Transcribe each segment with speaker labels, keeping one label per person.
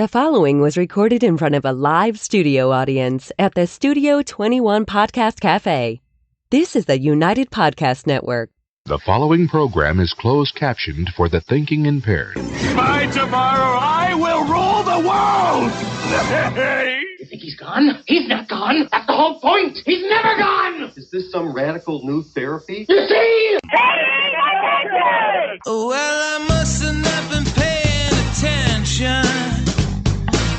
Speaker 1: The following was recorded in front of a live studio audience at the Studio 21 Podcast Cafe. This is the United Podcast Network.
Speaker 2: The following program is closed captioned for the thinking impaired.
Speaker 3: By tomorrow, I will rule the world!
Speaker 4: You think he's gone? He's not gone. That's the whole point. He's never gone.
Speaker 5: Is this some radical new therapy?
Speaker 4: You see?
Speaker 6: Well, I must have not been paying attention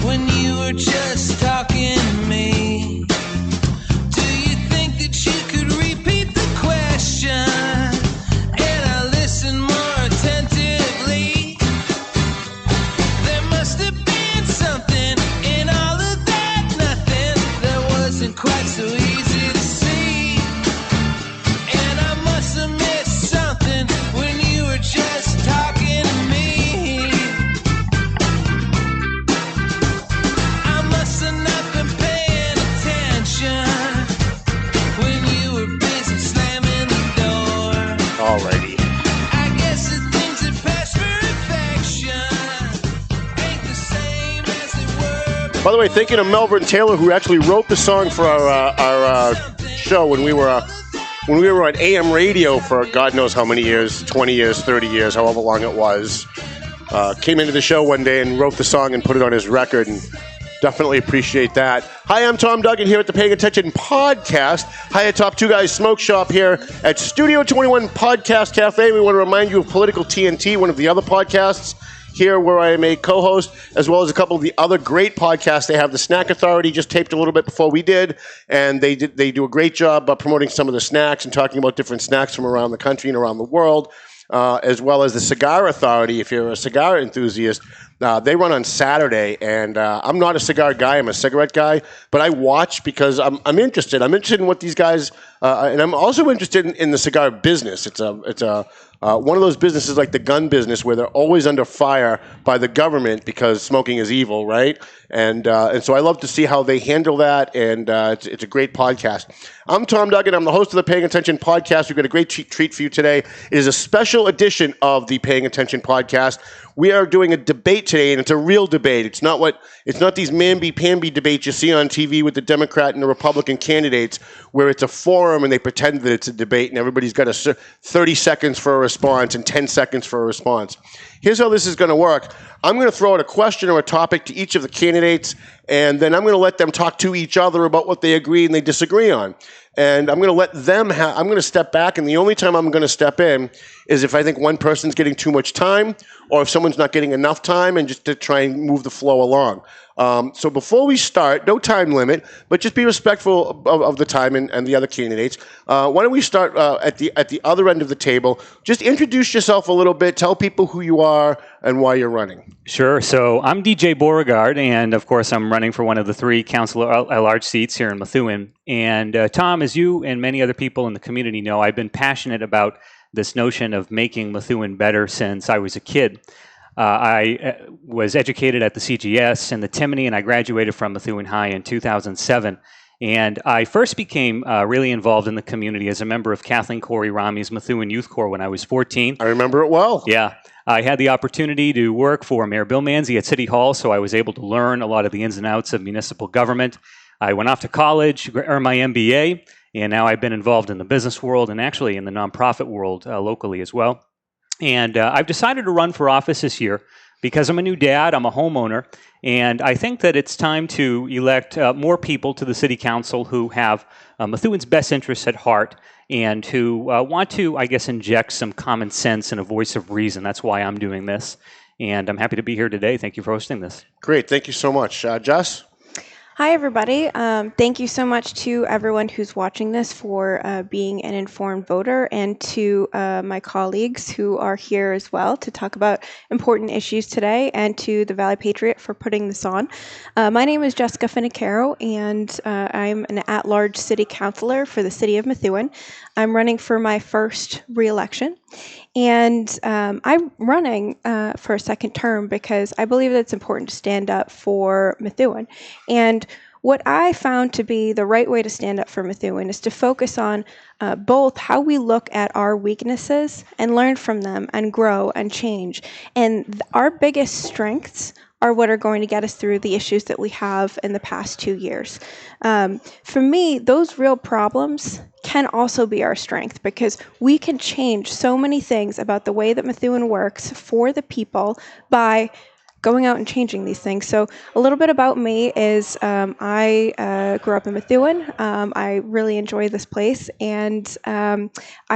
Speaker 6: when you were just talking to me. Do you think that you could repeat the question and I listen more attentively? There must have been something in all of that nothing that wasn't quite so easy to see. And I must have missed something when you were just talking to me. I must have not been paying attention when you were busy slamming the door.
Speaker 7: Alrighty.
Speaker 6: I guess the things that pass for affection ain't the same as they were.
Speaker 7: By the way, thinking of Melvin Taylor, who actually wrote the song for our show when we were on AM radio for God knows how many years, 20 years, 30 years, however long it was. Came into the show one day and wrote the song and put it on his record, and definitely appreciate that. Hi, I'm Tom Duggan here at the Paying Attention Podcast. Hi at Top Two Guys Smoke Shop here at Studio 21 Podcast Cafe. We want to remind you of Political TNT, one of the other podcasts here where I am a co-host, as well as a couple of the other great podcasts. They have the Snack Authority, just taped a little bit before we did, and they do a great job promoting some of the snacks and talking about different snacks from around the country and around the world, as well as the Cigar Authority, if you're a cigar enthusiast. They run on Saturday, and I'm not a cigar guy. I'm a cigarette guy, but I watch because I'm interested. I'm interested in what these guys, and I'm also interested in the cigar business. It's one of those businesses like the gun business where they're always under fire by the government because smoking is evil, right? And so I love to see how they handle that, and it's a great podcast. I'm Tom Duggan. I'm the host of the Paying Attention Podcast. We've got a great treat for you today. It is a special edition of the Paying Attention Podcast. We are doing a debate today, and it's a real debate. It's not these mamby-pamby debates you see on TV with the Democrat and the Republican candidates where it's a forum and they pretend that it's a debate and everybody's got 30 seconds for a response and 10 seconds for a response. Here's how this is going to work. I'm going to throw out a question or a topic to each of the candidates, and then I'm going to let them talk to each other about what they agree and they disagree on. And I'm going to let them I'm going to step back, and the only time I'm going to step in is if I think one person's getting too much time or if someone's not getting enough time, and just to try and move the flow along. So before we start, no time limit, but just be respectful of the time and the other candidates. Why don't we start at the other end of the table? Just introduce yourself a little bit. Tell people who you are and why you're running.
Speaker 8: Sure. So I'm DJ Beauregard, and of course I'm running for one of the 3 Council At-large seats here in Methuen. And Tom, as you and many other people in the community know, I've been passionate about this notion of making Methuen better since I was a kid. I was educated at the CGS and the Timony, and I graduated from Methuen High in 2007. And I first became really involved in the community as a member of Kathleen Corey Ramey's Methuen Youth Corps when I was 14.
Speaker 7: I remember it well.
Speaker 8: Yeah. I had the opportunity to work for Mayor Bill Manzi at City Hall, so I was able to learn a lot of the ins and outs of municipal government. I went off to college, earned my MBA, and now I've been involved in the business world and actually in the nonprofit world locally as well. And I've decided to run for office this year because I'm a new dad, I'm a homeowner, and I think that it's time to elect more people to the city council who have Methuen's best interests at heart and who want to, I guess, inject some common sense and a voice of reason. That's why I'm doing this, and I'm happy to be here today. Thank you for hosting this.
Speaker 7: Great. Thank you so much. Jess?
Speaker 9: Hi, everybody. Thank you so much to everyone who's watching this for being an informed voter, and to my colleagues who are here as well to talk about important issues today, and to the Valley Patriot for putting this on. My name is Jessica Finocchiaro, and I'm an at-large city councilor for the city of Methuen. I'm running for my first re-election. And I'm running for a second term because I believe that it's important to stand up for Methuen. And what I found to be the right way to stand up for Methuen is to focus on both how we look at our weaknesses and learn from them and grow and change. And our biggest strengths are what are going to get us through the issues that we have in the past 2 years. For me, those real problems can also be our strength, because we can change so many things about the way that Methuen works for the people by going out and changing these things. So a little bit about me is I grew up in Methuen. I really enjoy this place, and I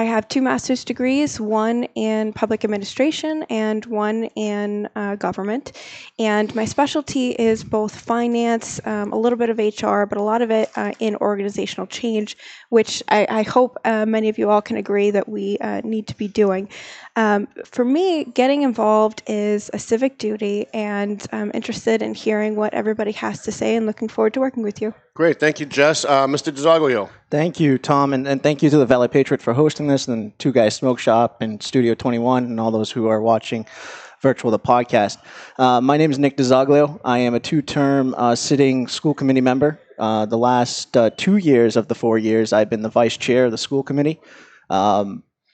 Speaker 9: have 2 master's degrees, one in public administration and one in government. And my specialty is both finance, a little bit of HR, but a lot of it in organizational change, which I hope many of you all can agree that we need to be doing. For me, getting involved is a civic duty, and I'm interested in hearing what everybody has to say and looking forward to working with you.
Speaker 7: Great. Thank you, Jess. Mr. Dizoglio.
Speaker 10: Thank you, Tom, and thank you to the Valley Patriot for hosting this, and Two Guys Smoke Shop and Studio 21 and all those who are watching virtual the podcast. My name is Nick Dizoglio. I am a 2-term sitting school committee member. The last 2 years of the 4 years, I've been the vice chair of the school committee.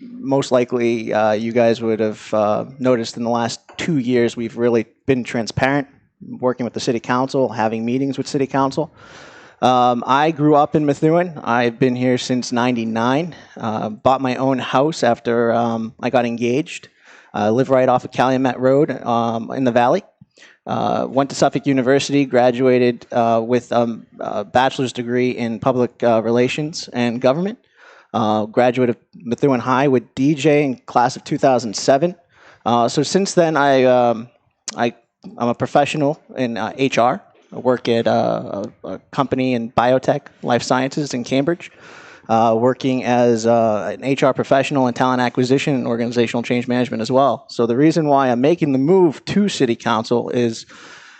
Speaker 10: Most likely, you guys would have noticed in the last 2 years, we've really been transparent, working with the city council, having meetings with city council. I grew up in Methuen. I've been here since '99. Bought my own house after I got engaged. Live right off of Calumet Road in the Valley. Went to Suffolk University, graduated with a bachelor's degree in public relations and government. Graduate of Methuen High with DJ in class of 2007. So since then, I'm a professional in HR. I work at a company in biotech, life sciences in Cambridge, working as an HR professional in talent acquisition and organizational change management as well. So the reason why I'm making the move to City Council is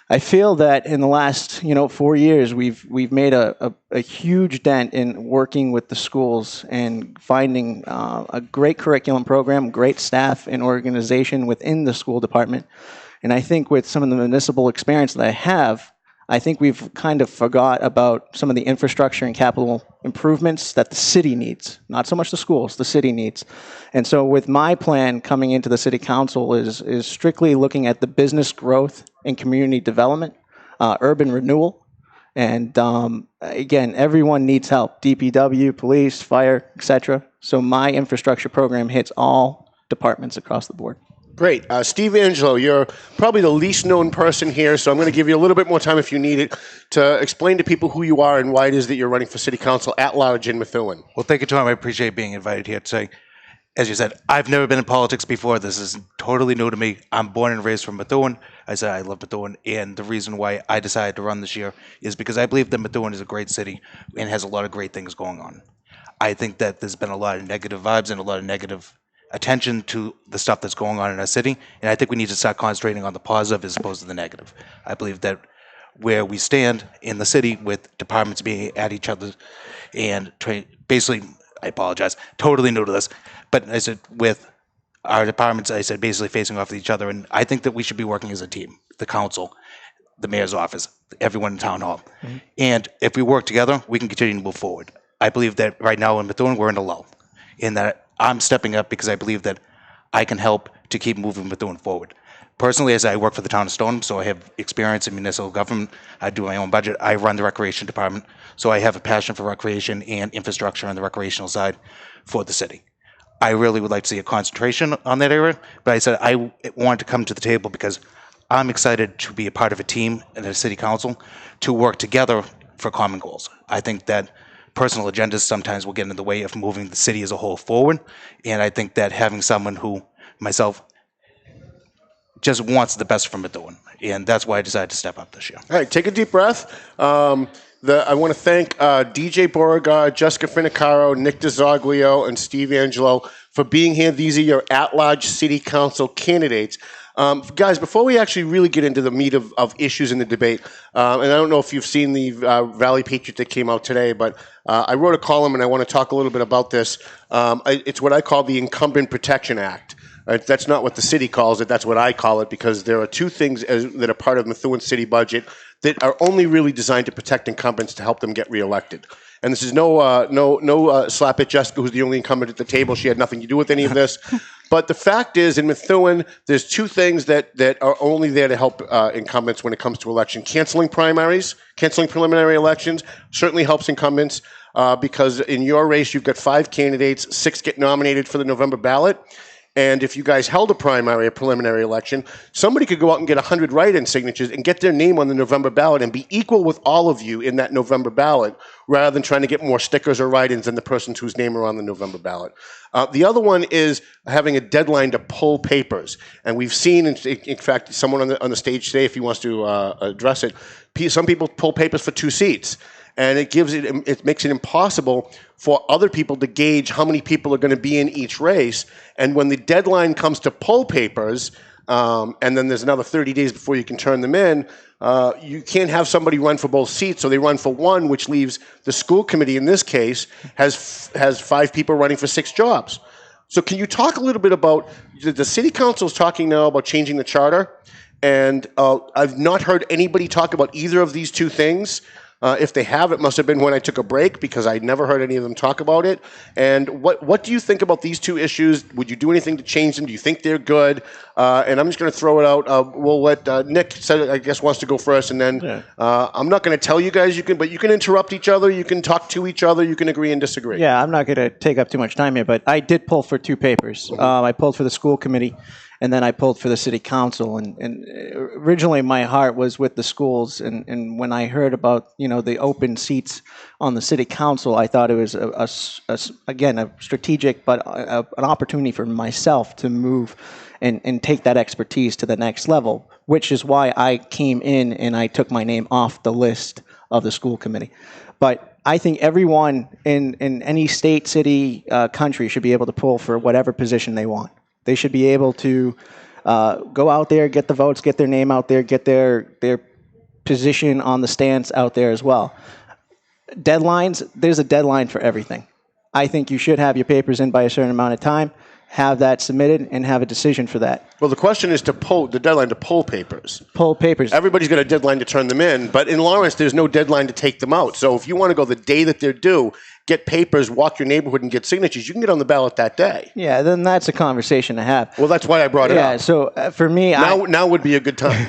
Speaker 10: I feel that in the last 4 years we've made a huge dent in working with the schools and finding a great curriculum program, great staff and organization within the school department. And I think with some of the municipal experience that I have, I think we've kind of forgot about some of the infrastructure and capital improvements that the city needs, not so much the schools, the city needs. And so with my plan coming into the city council is strictly looking at the business growth and community development, urban renewal. And again, everyone needs help, DPW, police, fire, etc. So my infrastructure program hits all departments across the board.
Speaker 7: Great. Steve Angelo, you're probably the least known person here, so I'm going to give you a little bit more time if you need it to explain to people who you are and why it is that you're running for City Council at-large in Methuen.
Speaker 11: Well, thank you, Tom. I appreciate being invited here today. As you said, I've never been in politics before. This is totally new to me. I'm born and raised from Methuen. I said I love Methuen, and the reason why I decided to run this year is because I believe that Methuen is a great city and has a lot of great things going on. I think that there's been a lot of negative vibes and a lot of negative attention to the stuff that's going on in our city, and I think we need to start concentrating on the positive as opposed to the negative. I believe that where we stand in the city with departments being at each other and basically, I apologize, totally new to this, but I said with our departments, I said basically facing off with each other, and I think that we should be working as a team, the council, the mayor's office, everyone in town hall. Mm-hmm. And if we work together, we can continue to move forward. I believe that right now in Methuen, we're in a lull, in that I'm stepping up because I believe that I can help to keep moving Methuen forward. Personally, as I work for the town of Stoneham, so I have experience in municipal government. I do my own budget. I run the recreation department, so I have a passion for recreation and infrastructure on the recreational side for the city. I really would like to see a concentration on that area, but I said I wanted to come to the table because I'm excited to be a part of a team in the city council to work together for common goals. I think that personal agendas sometimes will get in the way of moving the city as a whole forward, and I think that having someone who, myself, just wants the best from Methuen, and that's why I decided to step up this year.
Speaker 7: All right, take a deep breath. I want to thank DJ Beauregard, Jessica Finocchiaro, Nick Dizoglio, and Steve Angelo for being here. These are your at-large city council candidates. Guys, before we actually really get into the meat of issues in the debate, and I don't know if you've seen the Valley Patriot that came out today, but I wrote a column and I want to talk a little bit about this. It's what I call the Incumbent Protection Act. That's not what the city calls it. That's what I call it, because there are two things that are part of Methuen city budget that are only really designed to protect incumbents to help them get reelected. And this is no slap at Jessica, who's the only incumbent at the table. She had nothing to do with any of this. But the fact is, in Methuen, there's two things that are only there to help incumbents when it comes to election. Canceling primaries, canceling preliminary elections certainly helps incumbents because in your race, you've got 5 candidates, 6 get nominated for the November ballot. And if you guys held a primary, a preliminary election, somebody could go out and get 100 write-in signatures and get their name on the November ballot and be equal with all of you in that November ballot rather than trying to get more stickers or write-ins than the person whose name are on the November ballot. The other one is having a deadline to pull papers. And we've seen, in fact, someone on the stage today, if he wants to address it, some people pull papers for 2 seats. And it makes it impossible for other people to gauge how many people are going to be in each race. And when the deadline comes to pull papers, and then there's another 30 days before you can turn them in, you can't have somebody run for both seats, so they run for one, which leaves the school committee, in this case, has 5 people running for 6 jobs. So can you talk a little bit about, the city council is talking now about changing the charter, and I've not heard anybody talk about either of these two things. If they have, it must have been when I took a break because I never heard any of them talk about it. And what do you think about these two issues? Would you do anything to change them? Do you think they're good? And I'm just going to throw it out. We'll let Nick, I guess, wants to go first, and then I'm not going to tell you guys but you can interrupt each other. You can talk to each other. You can agree and disagree.
Speaker 10: Yeah, I'm not going to take up too much time here, but I did pull for 2 papers. I pulled for the school committee, and then I pulled for the city council. And originally my heart was with the schools. And when I heard about, the open seats on the city council, I thought it was, again, a strategic, but an opportunity for myself to move and take that expertise to the next level, which is why I came in and I took my name off the list of the school committee. But I think everyone in any state, city, country should be able to pull for whatever position they want. They should be able to go out there, get the votes, get their name out there, get their position on the stands out there as well. Deadlines, there's a deadline for everything. I think you should have your papers in by a certain amount of time, have that submitted, and have a decision for that.
Speaker 7: Well, the question is the deadline to pull papers.
Speaker 10: Pull papers.
Speaker 7: Everybody's got a deadline to turn them in, but in Lawrence, there's no deadline to take them out. So if you want to go the day that they're due, get papers, walk your neighborhood, and get signatures, you can get on the ballot that day.
Speaker 10: Yeah, then that's a conversation to have.
Speaker 7: Well, that's why I brought it up.
Speaker 10: Yeah, so for me...
Speaker 7: Now would be a good time.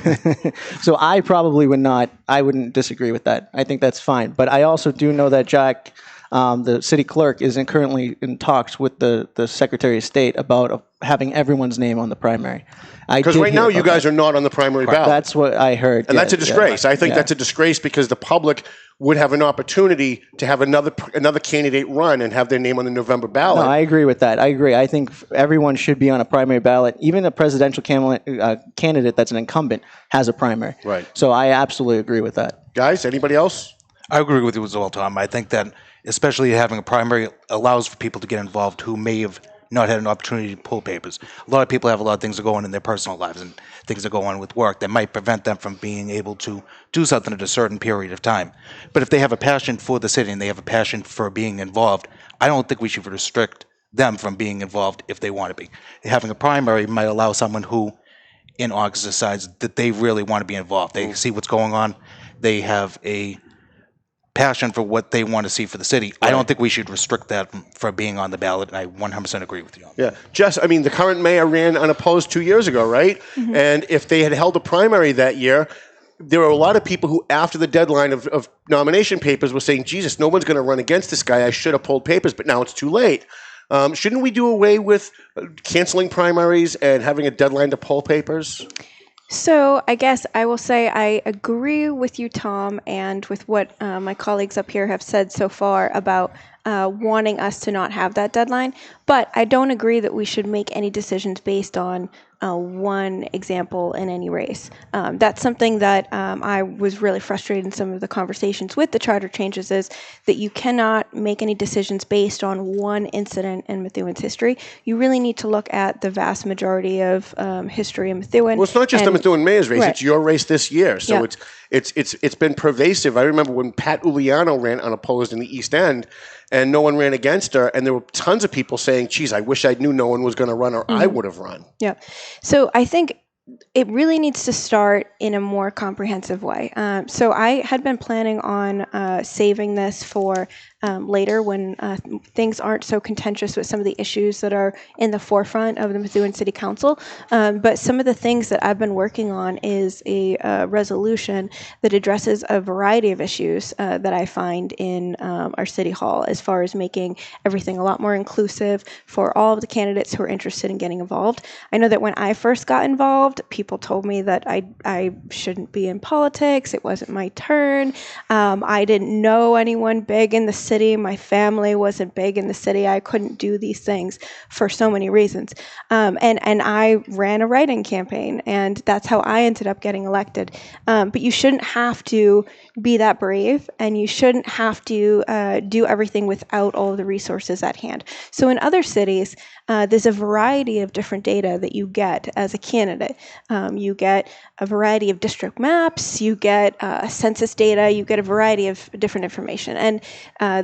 Speaker 10: So I probably wouldn't disagree with that. I think that's fine. But I also do know that Jack... the city clerk is currently in talks with the Secretary of State about having everyone's name on the primary.
Speaker 7: Because right now you guys are not on the primary ballot.
Speaker 10: That's what I heard.
Speaker 7: And that's a disgrace. I think that's a disgrace because the public would have an opportunity to have another candidate run and have their name on the November ballot.
Speaker 10: No, I agree with that. I agree. I think everyone should be on a primary ballot. Even a presidential candidate that's an incumbent has a primary.
Speaker 7: Right.
Speaker 10: So I absolutely agree with that.
Speaker 7: Guys, anybody else?
Speaker 11: I agree with you as well, Tom. I think that especially having a primary allows for people to get involved who may have not had an opportunity to pull papers. A lot of people have a lot of things that go on in their personal lives and things that go on with work that might prevent them from being able to do something at a certain period of time. But if they have a passion for the city and they have a passion for being involved, I don't think we should restrict them from being involved if they want to be. Having a primary might allow someone who in August decides that they really want to be involved. They see what's going on. They have a passion for what they want to see for the city. Right. I don't think we should restrict that for being on the ballot, and I 100% agree with you.
Speaker 7: Yeah. Jess, I mean, the current mayor ran unopposed 2 years ago, right? Mm-hmm. And if they had held a primary that year, there were a lot of people who, after the deadline of nomination papers, were saying, Jesus, no one's going to run against this guy. I should have pulled papers, but now it's too late. Shouldn't we do away with canceling primaries and having a deadline to pull papers?
Speaker 9: So I guess I will say I agree with you, Tom, and with what my colleagues up here have said so far about wanting us to not have that deadline. But I don't agree that we should make any decisions based on one example in any race. That's something that I was really frustrated in some of the conversations with the charter changes is that you cannot make any decisions based on one incident in Methuen's history. You really need to look at the vast majority of history in Methuen.
Speaker 7: Well, it's not just the Methuen mayor's race;
Speaker 9: right.
Speaker 7: It's your race this year. So it's been pervasive. I remember when Pat Uliano ran unopposed in the East End, and no one ran against her, and there were tons of people saying, "Geez, I wish I knew no one was going to run, or I would have run."
Speaker 9: Yeah. So I think it really needs to start in a more comprehensive way. So I had been planning on saving this for later when things aren't so contentious with some of the issues that are in the forefront of the Methuen City Council. But some of the things that I've been working on is a resolution that addresses a variety of issues that I find in our City Hall, as far as making everything a lot more inclusive for all of the candidates who are interested in getting involved. I know that when I first got involved, people told me that I shouldn't be in politics. It wasn't my turn. I didn't know anyone big in the city. My family wasn't big in the city. I couldn't do these things for so many reasons. And I ran a write-in campaign, and that's how I ended up getting elected. But you shouldn't have to be that brave, and you shouldn't have to do everything without all of the resources at hand. So in other cities, there's a variety of different data that you get as a candidate. You get a variety of district maps, you get census data, you get a variety of different information. And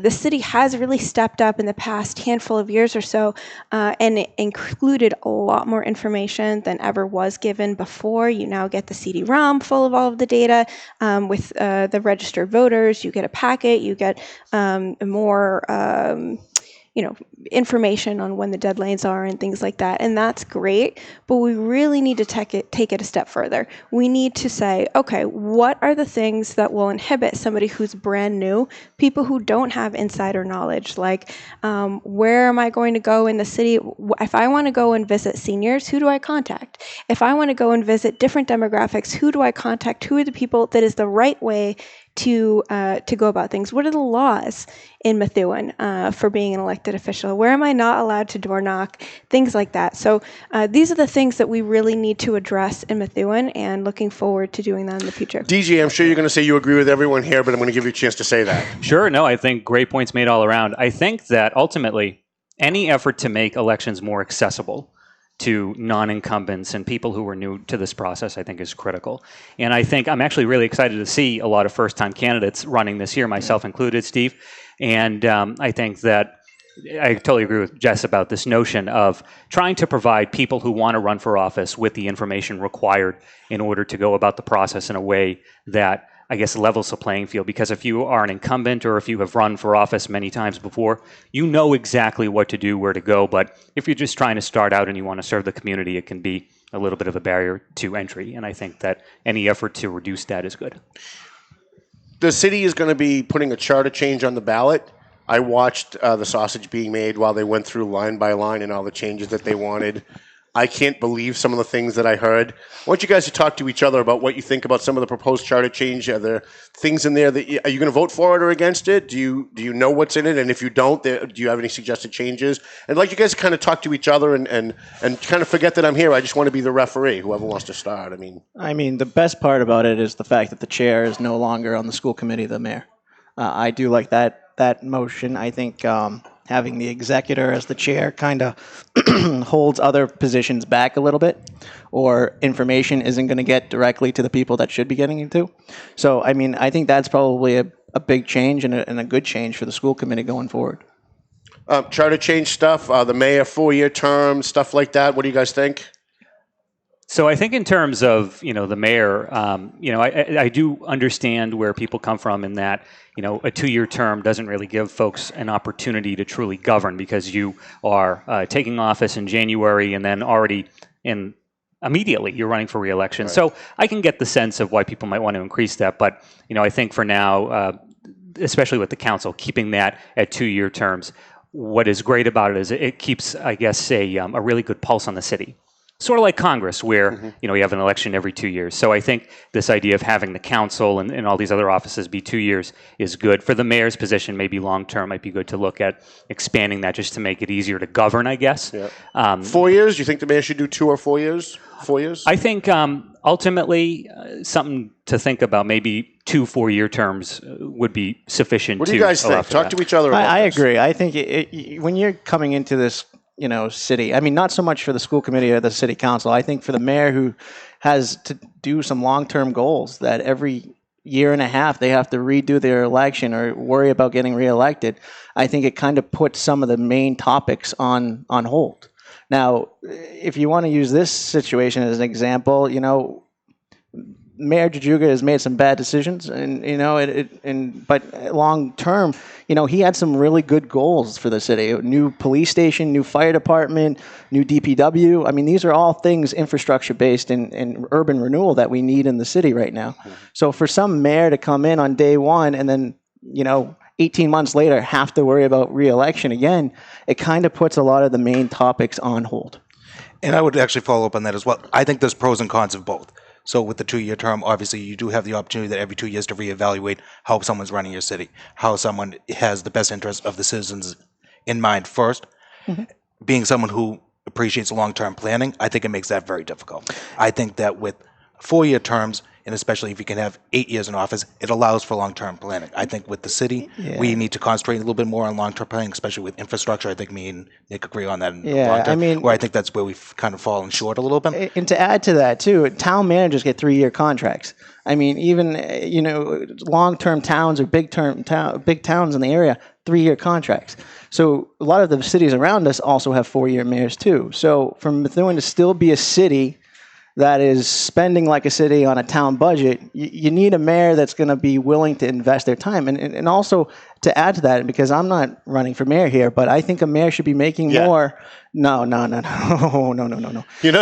Speaker 9: the city has really stepped up in the past handful of years or so, and it included a lot more information than ever was given before. You now get the CD-ROM full of all of the data. With the registered voters, you get a packet, you get more information on when the deadlines are and things like that. And that's great, but we really need to take it a step further. We need to say, okay, what are the things that will inhibit somebody who's brand new, people who don't have insider knowledge, like where am I going to go in the city? If I want to go and visit seniors, who do I contact? If I want to go and visit different demographics, who do I contact? Who are the people that is the right way to go about things? What are the laws in Methuen for being an elected official? Where am I not allowed to door knock? Things like that. So these are the things that we really need to address in Methuen, and looking forward to doing that in the future.
Speaker 7: DJ, I'm sure you're going to say you agree with everyone here, but I'm going to give you a chance to say that.
Speaker 8: Sure. No, I think great points made all around. I think that ultimately any effort to make elections more accessible to non-incumbents and people who are new to this process, I think is critical. And I think I'm actually really excited to see a lot of first-time candidates running this year, myself included, Steve. And I think that I totally agree with Jess about this notion of trying to provide people who want to run for office with the information required in order to go about the process in a way that, I guess, levels the playing field. Because if you are an incumbent or if you have run for office many times before, you know exactly what to do, where to go. But if you're just trying to start out and you want to serve the community, it can be a little bit of a barrier to entry. And I think that any effort to reduce that is good.
Speaker 7: The city is going to be putting a charter change on the ballot. I watched the sausage being made while they went through line by line and all the changes that they wanted. I can't believe some of the things that I heard. I want you guys to talk to each other about what you think about some of the proposed charter change. Are there things in there that are you going to vote for it or against it? Do you know what's in it? And if you don't, do you have any suggested changes? And I'd like you guys to kind of talk to each other and kind of forget that I'm here. I just want to be the referee, whoever wants to start.
Speaker 10: I mean, the best part about it is the fact that the chair is no longer on the school committee, the mayor. I do like that motion. I think having the executor as the chair kind of holds other positions back a little bit, or information isn't going to get directly to the people that should be getting it to. So, I mean, I think that's probably a big change and a good change for the school committee going forward.
Speaker 7: Charter change stuff, the mayor 4-year term, stuff like that. What do you guys think?
Speaker 8: So I think in terms of, the mayor, I do understand where people come from in that, a 2-year term doesn't really give folks an opportunity to truly govern, because you are taking office in January and then already immediately you're running for re-election. Right. So I can get the sense of why people might want to increase that. But, I think for now, especially with the council, keeping that at 2-year terms, what is great about it is it keeps, I guess, a really good pulse on the city. Sort of like Congress, where we have an election every 2 years. So I think this idea of having the council and all these other offices be 2 years is good. For the mayor's position, maybe long-term might be good to look at expanding that just to make it easier to govern, I guess.
Speaker 7: Yeah. 4 years? Do you think the mayor should do 2 or 4 years? 4 years?
Speaker 8: I think ultimately something to think about, maybe 2 4-year terms would be sufficient.
Speaker 7: What do you guys think? Talk to each other about
Speaker 10: I agree. I think when you're coming into this city. I mean, not so much for the school committee or the city council. I think for the mayor, who has to do some long-term goals, that every year and a half they have to redo their election or worry about getting reelected. I think it kind of puts some of the main topics on hold. Now, if you want to use this situation as an example, Mayor Dizoglio has made some bad decisions, and but long term, he had some really good goals for the city: new police station, new fire department, new DPW. I mean, these are all things infrastructure based and urban renewal that we need in the city right now. So for some mayor to come in on day one and then 18 months later have to worry about re-election again, it kind of puts a lot of the main topics on hold.
Speaker 11: And I would actually follow up on that as well. I think there's pros and cons of both. So with the 2-year term, obviously you do have the opportunity that every 2 years to reevaluate how someone's running your city, how someone has the best interest of the citizens in mind first. Mm-hmm. Being someone who appreciates long-term planning, I think it makes that very difficult. I think that with 4-year terms, and especially if you can have 8 years in office, it allows for long-term planning. I think with the city, we need to concentrate a little bit more on long-term planning, especially with infrastructure. I think me and Nick agree on that. Where I think that's where we've kind of fallen short a little bit.
Speaker 10: And to add to that too, town managers get 3-year contracts. I mean, even long-term towns or big towns in the area, 3-year contracts. So a lot of the cities around us also have 4-year mayors too. So for Methuen to still be a city that is spending like a city on a town budget, you need a mayor that's going to be willing to invest their time. And also to add to that, because I'm not running for mayor here, but I think a mayor should be making more. No. You're
Speaker 7: not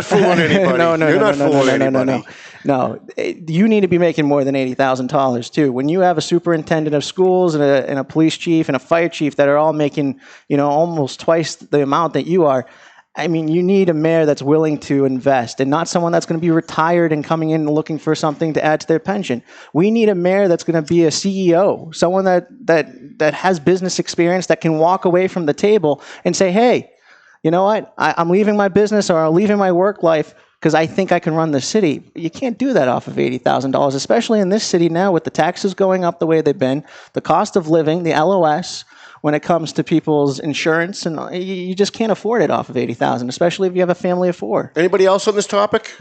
Speaker 7: fooling anybody. You're not fooling anybody.
Speaker 10: No, you need to be making more than $80,000 too. When you have a superintendent of schools and a police chief and a fire chief that are all making, almost twice the amount that you are, I mean, you need a mayor that's willing to invest and not someone that's going to be retired and coming in and looking for something to add to their pension. We need a mayor that's going to be a CEO, someone that has business experience, that can walk away from the table and say, hey, you know what, I'm leaving my business or I'm leaving my work life because I think I can run the city. You can't do that off of $80,000, especially in this city now with the taxes going up the way they've been, the cost of living, the LOS, when it comes to people's insurance, and you just can't afford it off of $80,000, especially if you have a family of 4.
Speaker 7: Anybody else on this topic?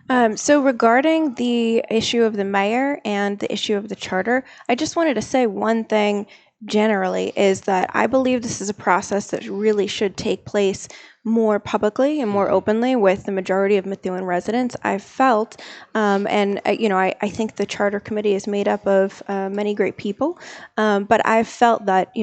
Speaker 9: No. So regarding the issue of the mayor and the issue of the charter, I just wanted to say one thing generally is that I believe this is a process that really should take place more publicly and more openly with the majority of Methuen residents. I've felt, I think the charter committee is made up of many great people, but I've felt that,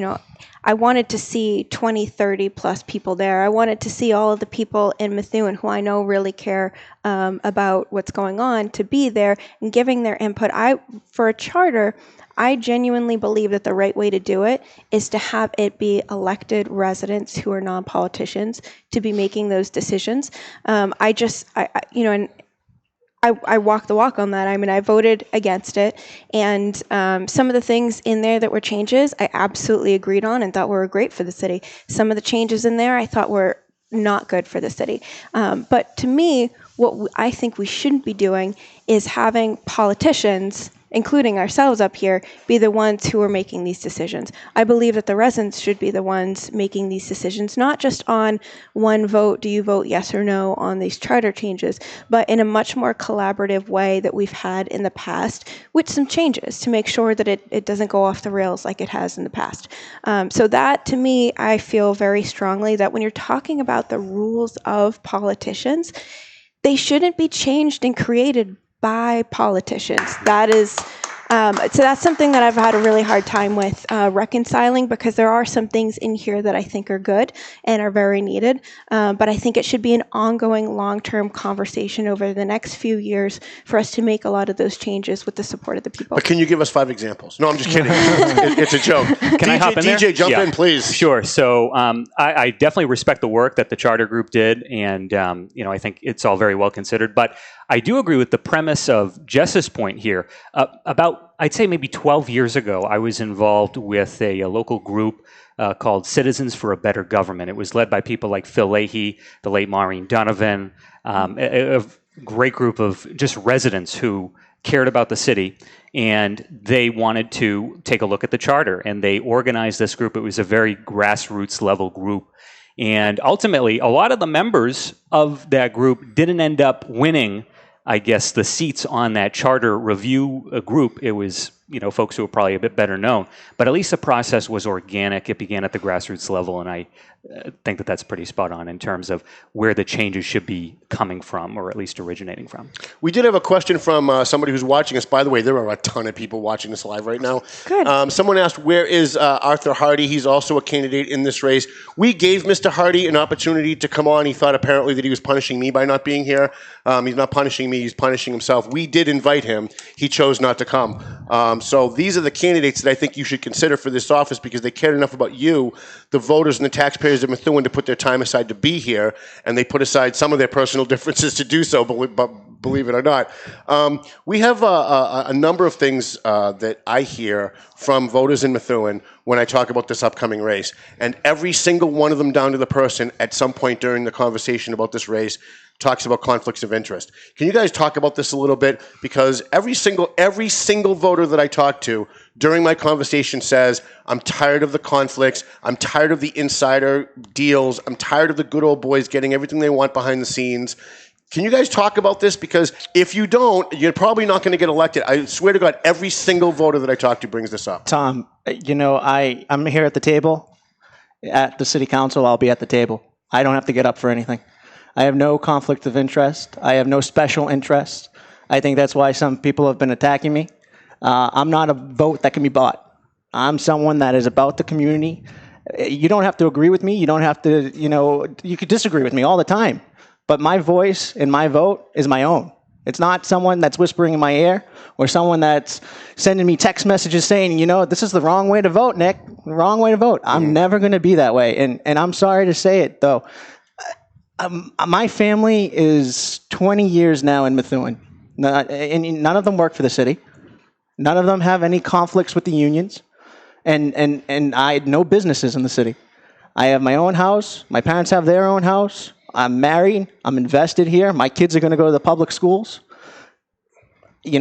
Speaker 9: I wanted to see 20, 30 plus people there. I wanted to see all of the people in Methuen who I know really care about what's going on to be there and giving their input. For a charter, I genuinely believe that the right way to do it is to have it be elected residents who are non-politicians to be making those decisions. I walk the walk on that. I mean, I voted against it, and some of the things in there that were changes, I absolutely agreed on and thought were great for the city. Some of the changes in there I thought were not good for the city. But to me, what I think we shouldn't be doing is having politicians, including ourselves up here, be the ones who are making these decisions. I believe that the residents should be the ones making these decisions, not just on one vote, do you vote yes or no on these charter changes, but in a much more collaborative way that we've had in the past with some changes to make sure that it doesn't go off the rails like it has in the past. So that, to me, I feel very strongly that when you're talking about the rules of politicians, they shouldn't be changed and created by politicians. That is, so that's something that I've had a really hard time with reconciling, because there are some things in here that I think are good and are very needed, but I think it should be an ongoing long-term conversation over the next few years for us to make a lot of those changes with the support of the people.
Speaker 7: But can you give us 5 examples? No, I'm just kidding. It's a joke.
Speaker 8: Can I hop in there?
Speaker 7: DJ, jump in, please.
Speaker 8: Sure. So I definitely respect the work that the charter group did, and I think it's all very well considered. But I do agree with the premise of Jess's point here. About, I'd say maybe 12 years ago, I was involved with a local group called Citizens for a Better Government. It was led by people like Phil Leahy, the late Maureen Donovan, a great group of just residents who cared about the city, and they wanted to take a look at the charter, and they organized this group. It was a very grassroots level group. And ultimately, a lot of the members of that group didn't end up winning, I guess, the seats on that charter review group. It was folks who are probably a bit better known. But at least the process was organic. It began at the grassroots level, and I think that that's pretty spot on in terms of where the changes should be coming from, or at least originating from.
Speaker 7: We did have a question from somebody who's watching us. By the way, there are a ton of people watching this live right now.
Speaker 9: Good.
Speaker 7: Someone asked, where is Arthur Hardy? He's also a candidate in this race. We gave Mr. Hardy an opportunity to come on. He thought apparently that he was punishing me by not being here. He's not punishing me. He's punishing himself. We did invite him. He chose not to come. So these are the candidates that I think you should consider for this office because they cared enough about you, the voters and the taxpayers of Methuen, to put their time aside to be here, and they put aside some of their personal differences to do so, but believe it or not. We have a number of things that I hear from voters in Methuen when I talk about this upcoming race, and every single one of them down to the person at some point during the conversation about this race talks about conflicts of interest. Can you guys talk about this a little bit? Because every single voter that I talk to during my conversation says, I'm tired of the conflicts, I'm tired of the insider deals, I'm tired of the good old boys getting everything they want behind the scenes. Can you guys talk about this? Because if you don't, you're probably not going to get elected. I swear to God, every single voter that I talk to brings this up.
Speaker 10: Tom, I'm here at the table. At the city council, I'll be at the table. I don't have to get up for anything. I have no conflict of interest. I have no special interest. I think that's why some people have been attacking me. I'm not a vote that can be bought. I'm someone that is about the community. You don't have to agree with me. You don't have to, you could disagree with me all the time. But my voice and my vote is my own. It's not someone that's whispering in my ear or someone that's sending me text messages saying, this is the wrong way to vote, Nick. The wrong way to vote. I'm never going to be that way. And I'm sorry to say it, though. My family is 20 years now in Methuen. And none of them work for the city. None of them have any conflicts with the unions. And I had no businesses in the city. I have my own house. My parents have their own house. I'm married. I'm invested here. My kids are going to go to the public schools. You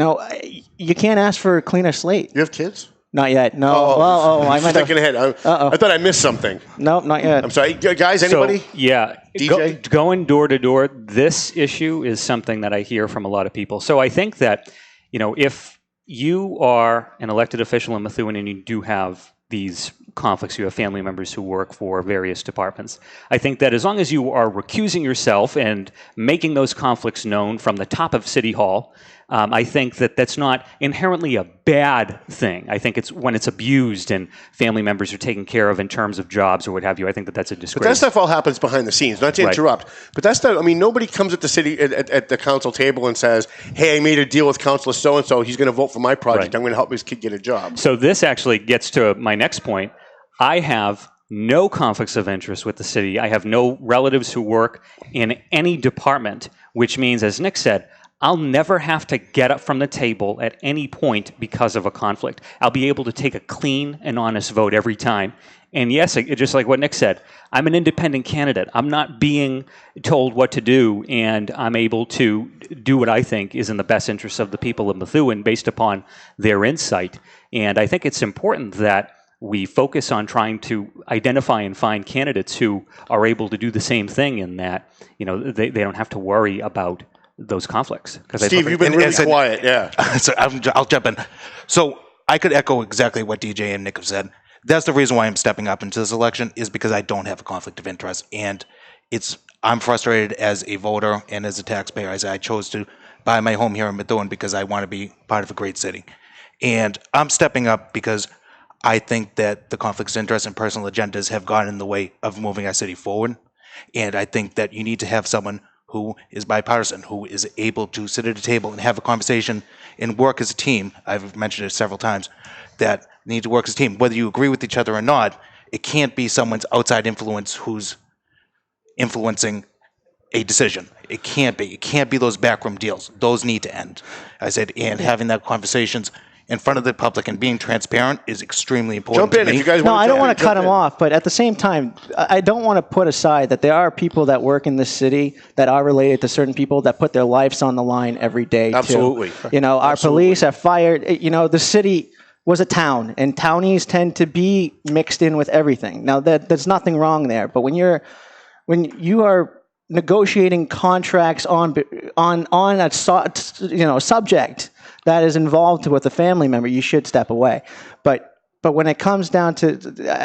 Speaker 10: can't ask for a cleaner slate.
Speaker 7: You have kids?
Speaker 10: Not yet. No.
Speaker 7: I might thinking ahead. I thought I missed something.
Speaker 10: No, not yet.
Speaker 7: I'm sorry. Guys, anybody?
Speaker 8: So, yeah.
Speaker 7: DJ?
Speaker 8: Going door to door, this issue is something that I hear from a lot of people. So I think that, if you are an elected official in Methuen and you do have these conflicts, you have family members who work for various departments. I think that as long as you are recusing yourself and making those conflicts known from the top of City Hall, I think that that's not inherently a bad thing. I think it's when it's abused and family members are taken care of in terms of jobs or what have you. I think that that's a disgrace.
Speaker 7: But that stuff all happens behind the scenes, not to interrupt. But that's not, nobody comes at the city, at the council table and says, hey, I made a deal with Councilor so-and-so, he's going to vote for my project, I'm going to help this kid get a job.
Speaker 8: So this actually gets to my next point. I have no conflicts of interest with the city. I have no relatives who work in any department, which means, as Nick said, I'll never have to get up from the table at any point because of a conflict. I'll be able to take a clean and honest vote every time. And yes, just like what Nick said, I'm an independent candidate. I'm not being told what to do, and I'm able to do what I think is in the best interest of the people of Methuen based upon their insight. And I think it's important that we focus on trying to identify and find candidates who are able to do the same thing in that, they don't have to worry about those conflicts.
Speaker 7: Steve, you've been really quiet, yeah.
Speaker 11: So I'll jump in. So I could echo exactly what DJ and Nick have said. That's the reason why I'm stepping up into this election, is because I don't have a conflict of interest. And I'm frustrated as a voter and as a taxpayer. I chose to buy my home here in Methuen because I want to be part of a great city. And I'm stepping up because I think that the conflicts of interest and personal agendas have gotten in the way of moving our city forward. And I think that you need to have someone who is bipartisan, who is able to sit at a table and have a conversation and work as a team. I've mentioned it several times, that need to work as a team. Whether you agree with each other or not, it can't be someone's outside influence who's influencing a decision. It can't be. It can't be those backroom deals. Those need to end. I said, and having that conversations in front of the public and being transparent is extremely important.
Speaker 7: Jump in if you guys want to.
Speaker 10: No, I don't want to cut him off, but at the same time, I don't want to put aside that there are people that work in this city that are related to certain people that put their lives on the line every day.
Speaker 7: Absolutely.
Speaker 10: Too. Our police, our fire. The city was a town, and townies tend to be mixed in with everything. Now, there's nothing wrong there, but when you are negotiating contracts on a subject that is involved with a family member, you should step away. But when it comes down to,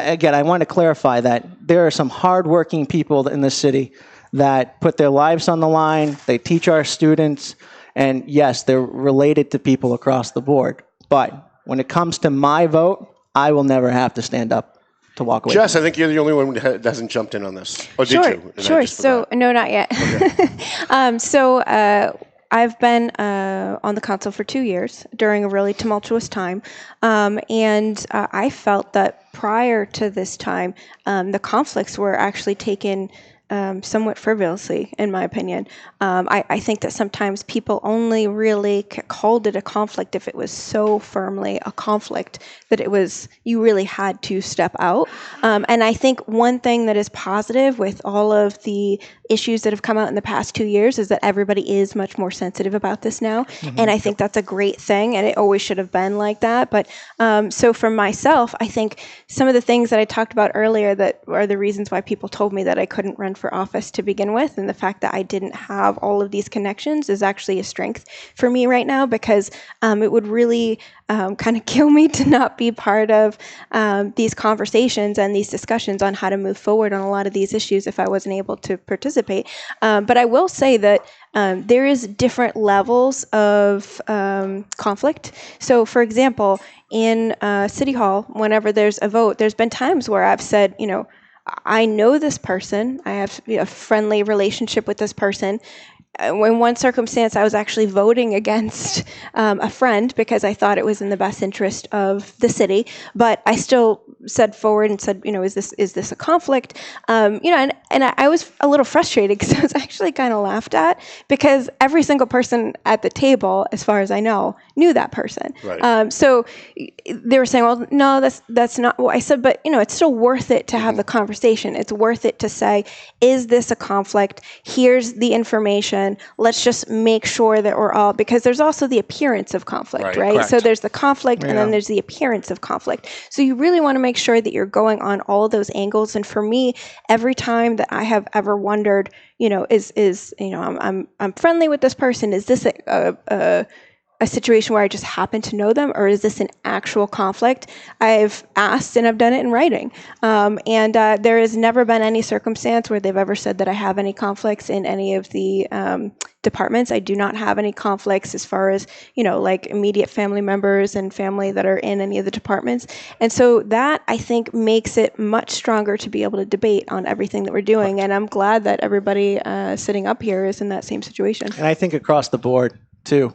Speaker 10: again, I want to clarify that there are some hardworking people in the city that put their lives on the line. They teach our students, and yes, they're related to people across the board. But when it comes to my vote, I will never have to stand up to walk away.
Speaker 7: Jess, I think you're the only one who hasn't jumped in on this. Or
Speaker 9: Sure,
Speaker 7: did you?
Speaker 9: sure. So, no, not yet.
Speaker 7: Okay.
Speaker 9: I've been on the council for 2 years during a really tumultuous time, and I felt that prior to this time, the conflicts were actually taken somewhat frivolously, in my opinion. I think that sometimes people only really called it a conflict if it was so firmly a conflict that you really had to step out. And I think one thing that is positive with all of the issues that have come out in the past 2 years is that everybody is much more sensitive about this now. Mm-hmm. And I think that's a great thing, and it always should have been like that. But so for myself, I think some of the things that I talked about earlier that are the reasons why people told me that I couldn't run for office to begin with, and the fact that I didn't have all of these connections is actually a strength for me right now, because it would really kind of kill me to not be part of these conversations and these discussions on how to move forward on a lot of these issues if I wasn't able to participate. But I will say that there is different levels of conflict. So, for example, in City Hall, whenever there's a vote, there's been times where I've said, I know this person, I have a friendly relationship with this person. In one circumstance, I was actually voting against a friend because I thought it was in the best interest of the city, but I still said forward and said, is this a conflict? And I was a little frustrated because I was actually kind of laughed at, because every single person at the table, as far as I know, knew that person.
Speaker 7: Right.
Speaker 9: So they were saying, well, no, that's not what I said, but it's still worth it to have the conversation. It's worth it to say, is this a conflict? Here's the information. Let's just make sure that we're all, because there's also the appearance of conflict, right? So there's the conflict, and then there's the appearance of conflict. So you really want to make sure that you're going on all of those angles. And for me, every time that I have ever wondered, I'm friendly with this person. Is this a situation where I just happen to know them, or is this an actual conflict? I've asked, and I've done it in writing. And there has never been any circumstance where they've ever said that I have any conflicts in any of the departments. I do not have any conflicts as far as, like immediate family members and family that are in any of the departments. And so that, I think, makes it much stronger to be able to debate on everything that we're doing. And I'm glad that everybody sitting up here is in that same situation.
Speaker 10: And I think across the board, too.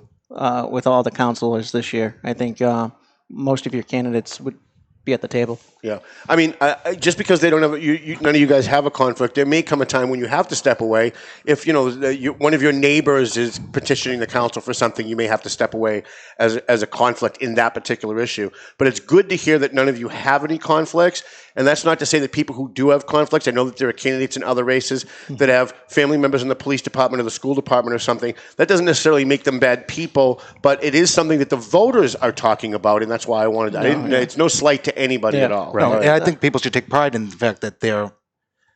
Speaker 10: With all the councilors this year, I think most of your candidates would be at the table.
Speaker 7: Yeah. I mean, just because they don't have, none of you guys have a conflict, there may come a time when you have to step away. If, one of your neighbors is petitioning the council for something, you may have to step away as a conflict in that particular issue. But it's good to hear that none of you have any conflicts. And that's not to say that people who do have conflicts, I know that there are candidates in other races that have family members in the police department or the school department or something. That doesn't necessarily make them bad people, but it is something that the voters are talking about, and that's why I wanted to. It's no slight to anybody at all.
Speaker 11: Right. No, and I think people should take pride in the fact that their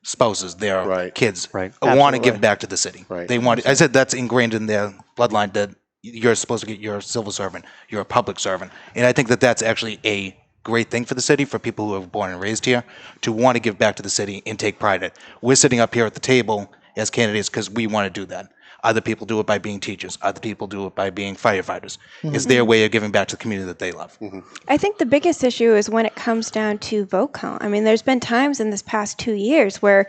Speaker 11: spouses, their kids, want to give back to the city.
Speaker 7: Right.
Speaker 11: They want. I said that's ingrained in their bloodline that you're supposed to get. You're a civil servant. You're a public servant, and I think that that's actually a great thing for the city, for people who are born and raised here, to want to give back to the city and take pride in it. We're sitting up here at the table as candidates because we want to do that. Other people do it by being teachers. Other people do it by being firefighters. Mm-hmm. It's their way of giving back to the community that they love. Mm-hmm.
Speaker 9: I think the biggest issue is when it comes down to vote count. I mean, there's been times in this past 2 years where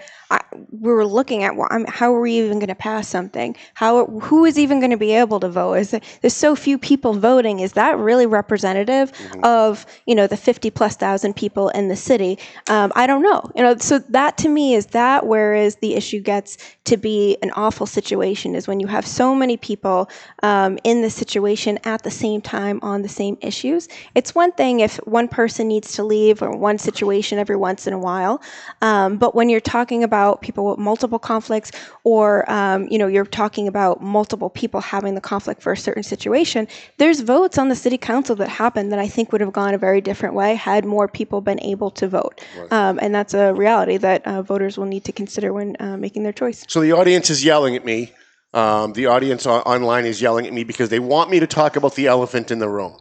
Speaker 9: we were looking at how are we even going to pass something? Who is even going to be able to vote? There's so few people voting. Is that really representative of the 50,000+ people in the city? I don't know. So that to me is that. Whereas the issue gets to be an awful situation is when you have so many people in the situation at the same time on the same issues. It's one thing if one person needs to leave or one situation every once in a while, but when you're talking about people with multiple conflicts, or you're talking about multiple people having the conflict for a certain situation, there's votes on the city council that happen that I think would have gone a very different way had more people been able to vote. Right. And that's a reality that voters will need to consider when making their choice.
Speaker 7: So the audience is yelling at me. The audience online is yelling at me because they want me to talk about the elephant in the room.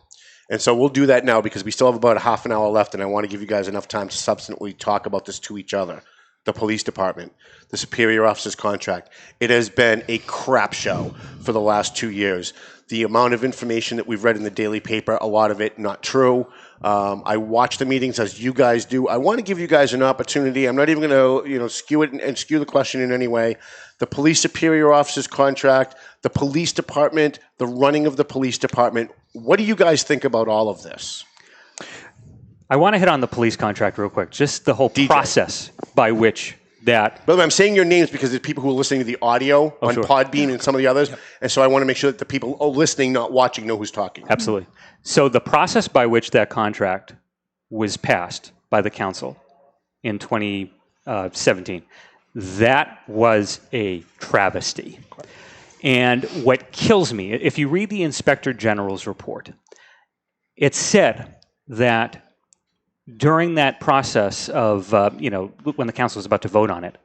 Speaker 7: And so we'll do that now because we still have about a half an hour left, and I want to give you guys enough time to substantively talk about this to each other. The police department, the superior officer's contract. It has been a crap show for the last 2 years. The amount of information that we've read in the daily paper, a lot of it not true. I watch the meetings as you guys do. I want to give you guys an opportunity. I'm not even going to, skew it and skew the question in any way. The police superior officer's contract, the police department, the running of the police department. What do you guys think about all of this?
Speaker 8: I want to hit on the police contract real quick. Just the whole process by which that...
Speaker 7: By the way, I'm saying your names because there's people who are listening to the audio on
Speaker 8: sure.
Speaker 7: Podbean and some of the others. Yep. And so I want to make sure that the people listening, not watching, know who's talking.
Speaker 8: Absolutely. So the process by which that contract was passed by the council in 2017, that was a travesty. And what kills me, if you read the Inspector General's report, it said that during that process of, when the council was about to vote on it,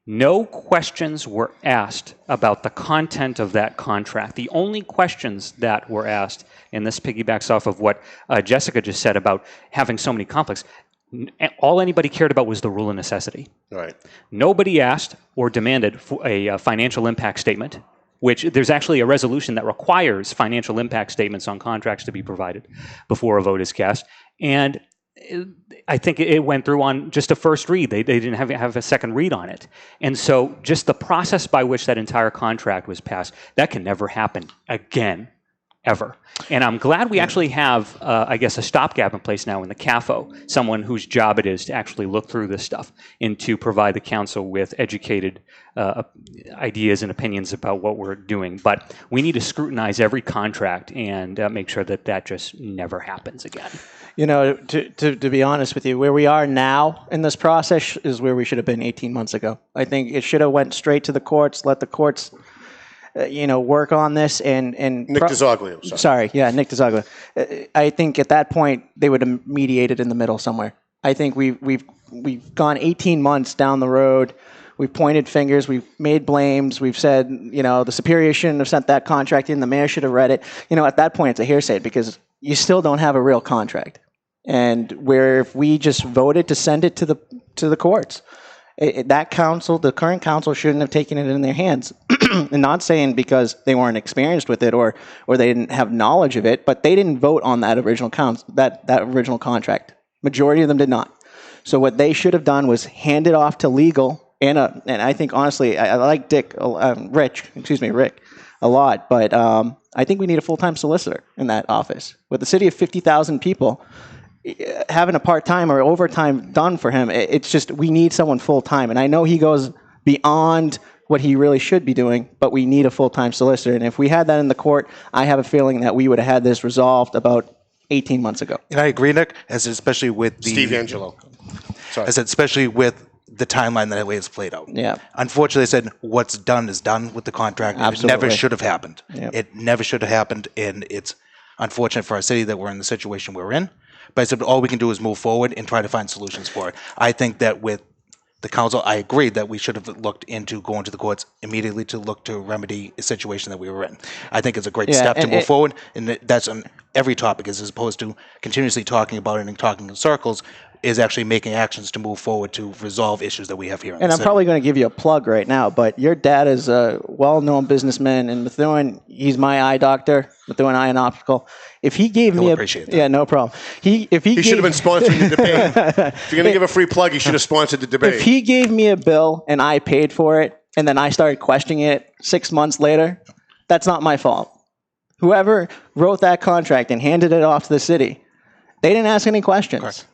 Speaker 8: no questions were asked about the content of that contract. The only questions that were asked, and this piggybacks off of what Jessica just said about having so many conflicts, all anybody cared about was the rule of necessity.
Speaker 7: Right.
Speaker 8: Nobody asked or demanded for a financial impact statement, which there's actually a resolution that requires financial impact statements on contracts to be provided before a vote is cast. And I think it went through on just a first read. They didn't have a second read on it. And so just the process by which that entire contract was passed, that can never happen again, ever. And I'm glad we actually have, a stopgap in place now in the CAFO, someone whose job it is to actually look through this stuff and to provide the council with educated ideas and opinions about what we're doing. But we need to scrutinize every contract and make sure that just never happens again.
Speaker 10: To be honest with you, where we are now in this process is where we should have been 18 months ago. I think it should have went straight to the courts, let the courts, work on this. And
Speaker 7: Nick Dizoglio.
Speaker 10: Nick Dizoglio. I think at that point they would have mediated in the middle somewhere. I think we've gone 18 months down the road. We've pointed fingers. We've made blames. We've said, the superior shouldn't have sent that contract in. The mayor should have read it. At that point, it's a hearsay because you still don't have a real contract. And where if we just voted to send it to the courts, that council, the current council, shouldn't have taken it in their hands. And not saying because they weren't experienced with it or they didn't have knowledge of it, but they didn't vote on that original that original contract. Majority of them did not. So what they should have done was hand it off to legal. And I think honestly, I like Rick a lot, but I think we need a full-time solicitor in that office. With the city of 50,000 people, having a part-time or overtime done for him, it's just we need someone full-time. And I know he goes beyond what he really should be doing, but we need a full-time solicitor. And if we had that in the court, I have a feeling that we would have had this resolved about 18 months ago.
Speaker 11: And I agree, Nick, especially with the...
Speaker 7: Steve Angelo. Sorry.
Speaker 11: Especially with the timeline that way it's played out.
Speaker 10: Yeah.
Speaker 11: Unfortunately, I said what's done is done with the contract.
Speaker 10: Absolutely.
Speaker 11: It never should have happened.
Speaker 10: Yep.
Speaker 11: It never should have happened, and it's unfortunate for our city that we're in the situation we're in. But I said all we can do is move forward and try to find solutions for it. I think that with the council, I agree that we should have looked into going to the courts immediately to look to remedy a situation that we were in. I think it's a great step to move forward, and that's on every topic, as opposed to continuously talking about it and talking in circles, is actually making actions to move forward to resolve issues that we have here in the city.
Speaker 10: Probably going to give you a plug right now, but your dad is a well-known businessman in Methuen. He's my eye doctor, Methuen Eye and Optical. If he gave me
Speaker 7: appreciate that.
Speaker 10: Yeah, no problem. He
Speaker 7: should have been sponsoring the debate. If you're going to give a free plug, he should have sponsored the debate.
Speaker 10: If he gave me a bill and I paid for it, and then I started questioning it 6 months later, that's not my fault. Whoever wrote that contract and handed it off to the city, they didn't ask any questions.
Speaker 11: Correct.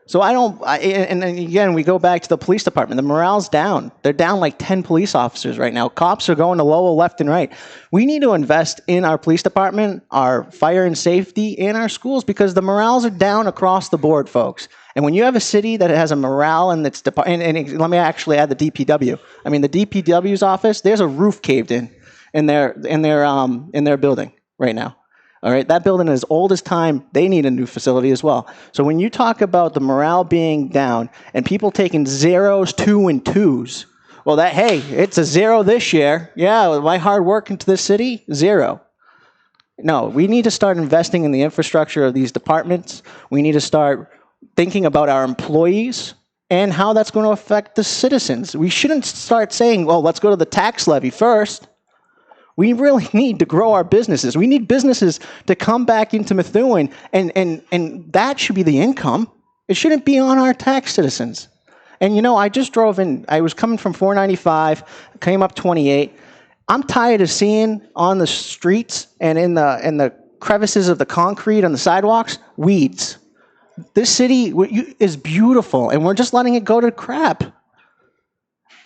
Speaker 10: So and again, we go back to the police department. The morale's down. They're down like 10 police officers right now. Cops are going to Lowell left and right. We need to invest in our police department, our fire and safety, and our schools, because the morales are down across the board, folks. And when you have a city that has a morale and it's and let me actually add the DPW. I mean, the DPW's office, there's a roof caved in their building right now. All right, that building is old as time. They need a new facility as well. So when you talk about the morale being down and people taking zeros, 2 and 2s well, hey, it's a 0 this year. Yeah, my hard work into this city, 0. No, we need to start investing in the infrastructure of these departments. We need to start thinking about our employees and how that's going to affect the citizens. We shouldn't start saying, well, let's go to the tax levy first. We really need to grow our businesses. We need businesses to come back into Methuen, and that should be the income. It shouldn't be on our tax citizens. And, I just drove in. I was coming from 495, came up 28. I'm tired of seeing on the streets and in the crevices of the concrete on the sidewalks, weeds. This city is beautiful, and we're just letting it go to crap.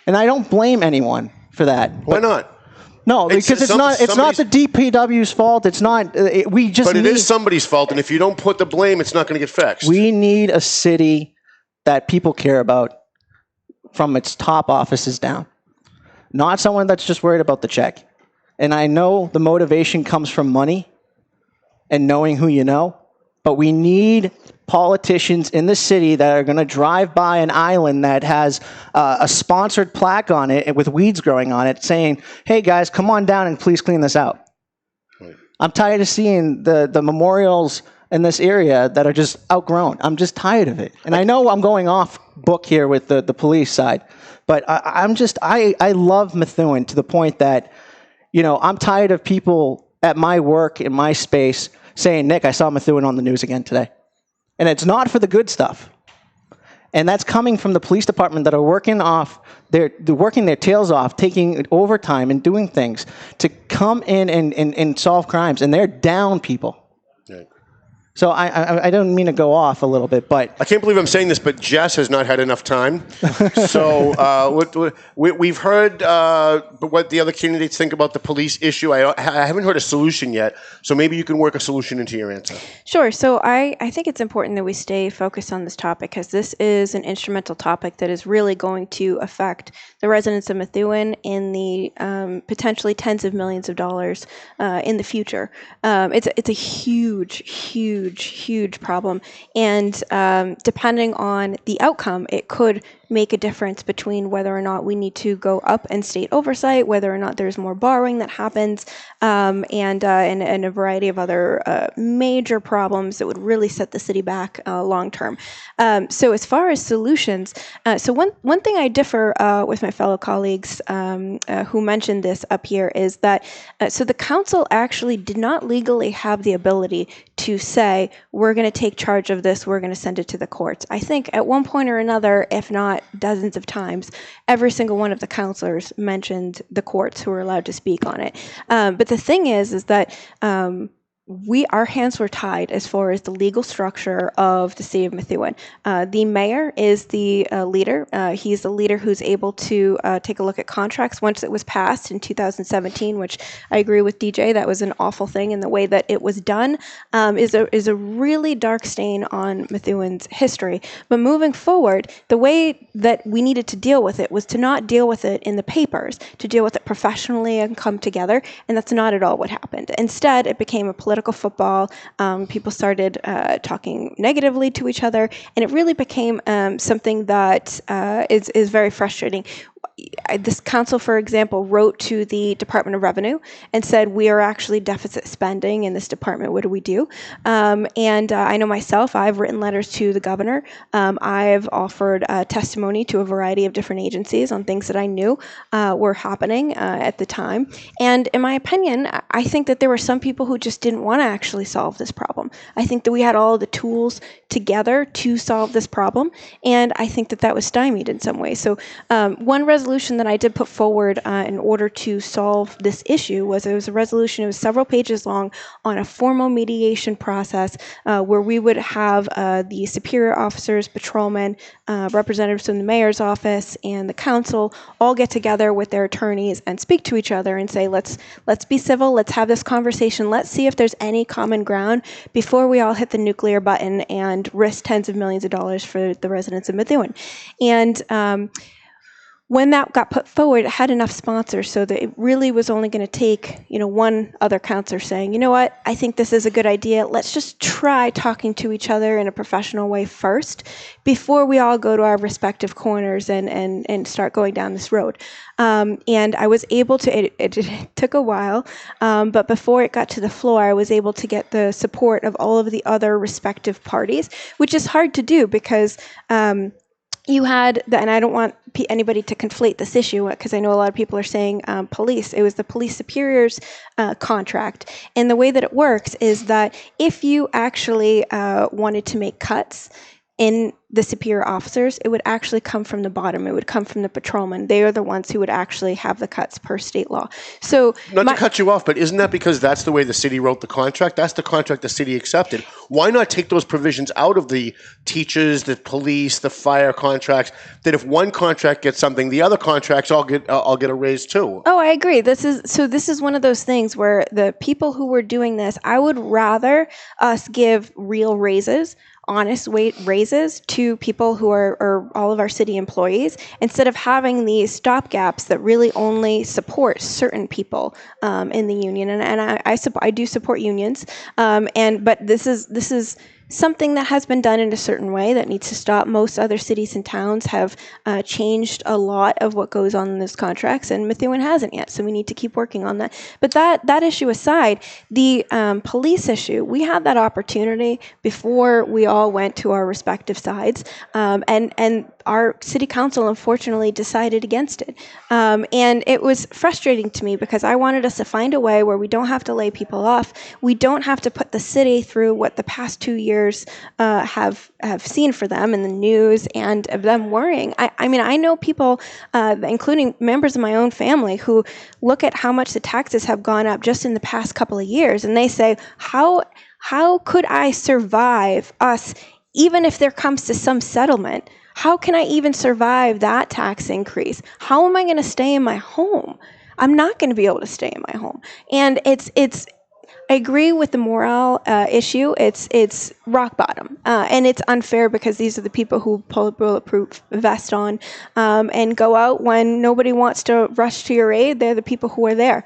Speaker 10: And I don't blame anyone for that.
Speaker 7: Why not?
Speaker 10: No, because it's not the DPW's fault. It's not. But it
Speaker 7: is somebody's fault, and if you don't put the blame, it's not going to get fixed.
Speaker 10: We need a city that people care about from its top offices down. Not someone that's just worried about the check. And I know the motivation comes from money and knowing who you know, but we need politicians in the city that are going to drive by an island that has a sponsored plaque on it with weeds growing on it saying, hey guys, come on down and please clean this out. Right. I'm tired of seeing the memorials in this area that are just outgrown. I'm just tired of it. And I know I'm going off book here with the police side, but I love Methuen to the point that, I'm tired of people at my work, in my space, saying, Nick, I saw Methuen on the news again today. And it's not for the good stuff. And that's coming from the police department that are working they're working their tails off, taking overtime and doing things to come in and solve crimes. And they're down people. Right. So I don't mean to go off a little bit, but...
Speaker 7: I can't believe I'm saying this, but Jess has not had enough time. So we've heard what the other candidates think about the police issue. I haven't heard a solution yet, so maybe you can work a solution into your answer.
Speaker 9: Sure. So I think it's important that we stay focused on this topic because this is an instrumental topic that is really going to affect the residents of Methuen in the potentially tens of millions of dollars in the future. It's a huge problem, and depending on the outcome, it could make a difference between whether or not we need to go up in state oversight, whether or not there's more borrowing that happens, and a variety of other major problems that would really set the city back long term. So as far as solutions, so one thing I differ with my fellow colleagues who mentioned this up here is that so the council actually did not legally have the ability to say, we're going to take charge of this, we're going to send it to the courts. I think at one point or another, if not dozens of times, every single one of the counselors mentioned the courts who were allowed to speak on it. But the thing is that our hands were tied as far as the legal structure of the city of Methuen. The mayor is the leader. He's the leader who's able to take a look at contracts once it was passed in 2017, which I agree with DJ, that was an awful thing, and the way that it was done is a really dark stain on Methuen's history. But moving forward, the way that we needed to deal with it was to not deal with it in the papers, to deal with it professionally and come together, and that's not at all what happened. Instead, it became a political football. People started talking negatively to each other, and it really became something that is very frustrating. This council, for example, wrote to the Department of Revenue and said, we are actually deficit spending in this department. What do we do? And I know myself, I've written letters to the governor. I've offered testimony to a variety of different agencies on things that I knew were happening at the time. And in my opinion, I think that there were some people who just didn't want to actually solve this problem. I think that we had all the tools together to solve this problem, and I think that was stymied in some way. So one resolution that I did put forward in order to solve this issue it was a resolution, it was several pages long, on a formal mediation process where we would have the superior officers, patrolmen, representatives from the mayor's office and the council all get together with their attorneys and speak to each other and say, let's be civil, let's have this conversation, let's see if there's any common ground before we all hit the nuclear button and risk tens of millions of dollars for the residents of Methuen. And when that got put forward, it had enough sponsors so that it really was only going to take, one other counselor saying, you know what, I think this is a good idea. Let's just try talking to each other in a professional way first before we all go to our respective corners and start going down this road. And I was able to, it took a while, but before it got to the floor, I was able to get the support of all of the other respective parties, which is hard to do because you had, and I don't want anybody to conflate this issue because I know a lot of people are saying police. It was the police superior's contract. And the way that it works is that if you actually wanted to make cuts in the superior officers, it would actually come from the bottom. It would come from the patrolmen. They are the ones who would actually have the cuts per state law. So,
Speaker 7: not to cut you off, but isn't that because that's the way the city wrote the contract? That's the contract the city accepted. Why not take those provisions out of the teachers, the police, the fire contracts, that if one contract gets something, the other contracts all get a raise too?
Speaker 9: Oh, I agree. This is one of those things where the people who were doing this, I would rather us give real raises, honest raises to people who are all of our city employees instead of having these stopgaps that really only support certain people in the union. And I do support unions, but this is something that has been done in a certain way that needs to stop. Most other cities and towns have changed a lot of what goes on in those contracts, and Methuen hasn't yet, so we need to keep working on that. But that issue aside, the police issue, we had that opportunity before we all went to our respective sides, and our city council unfortunately decided against it. And it was frustrating to me because I wanted us to find a way where we don't have to lay people off. We don't have to put the city through what the past 2 years have seen for them in the news and of them worrying. I mean, I know people, including members of my own family, who look at how much the taxes have gone up just in the past couple of years, and they say, how could I survive us, even if there comes to some settlement? How can I even survive that tax increase? How am I going to stay in my home? I'm not going to be able to stay in my home. And I agree with the morale issue. It's rock bottom, and it's unfair because these are the people who pull a bulletproof vest on and go out when nobody wants to rush to your aid. They're the people who are there.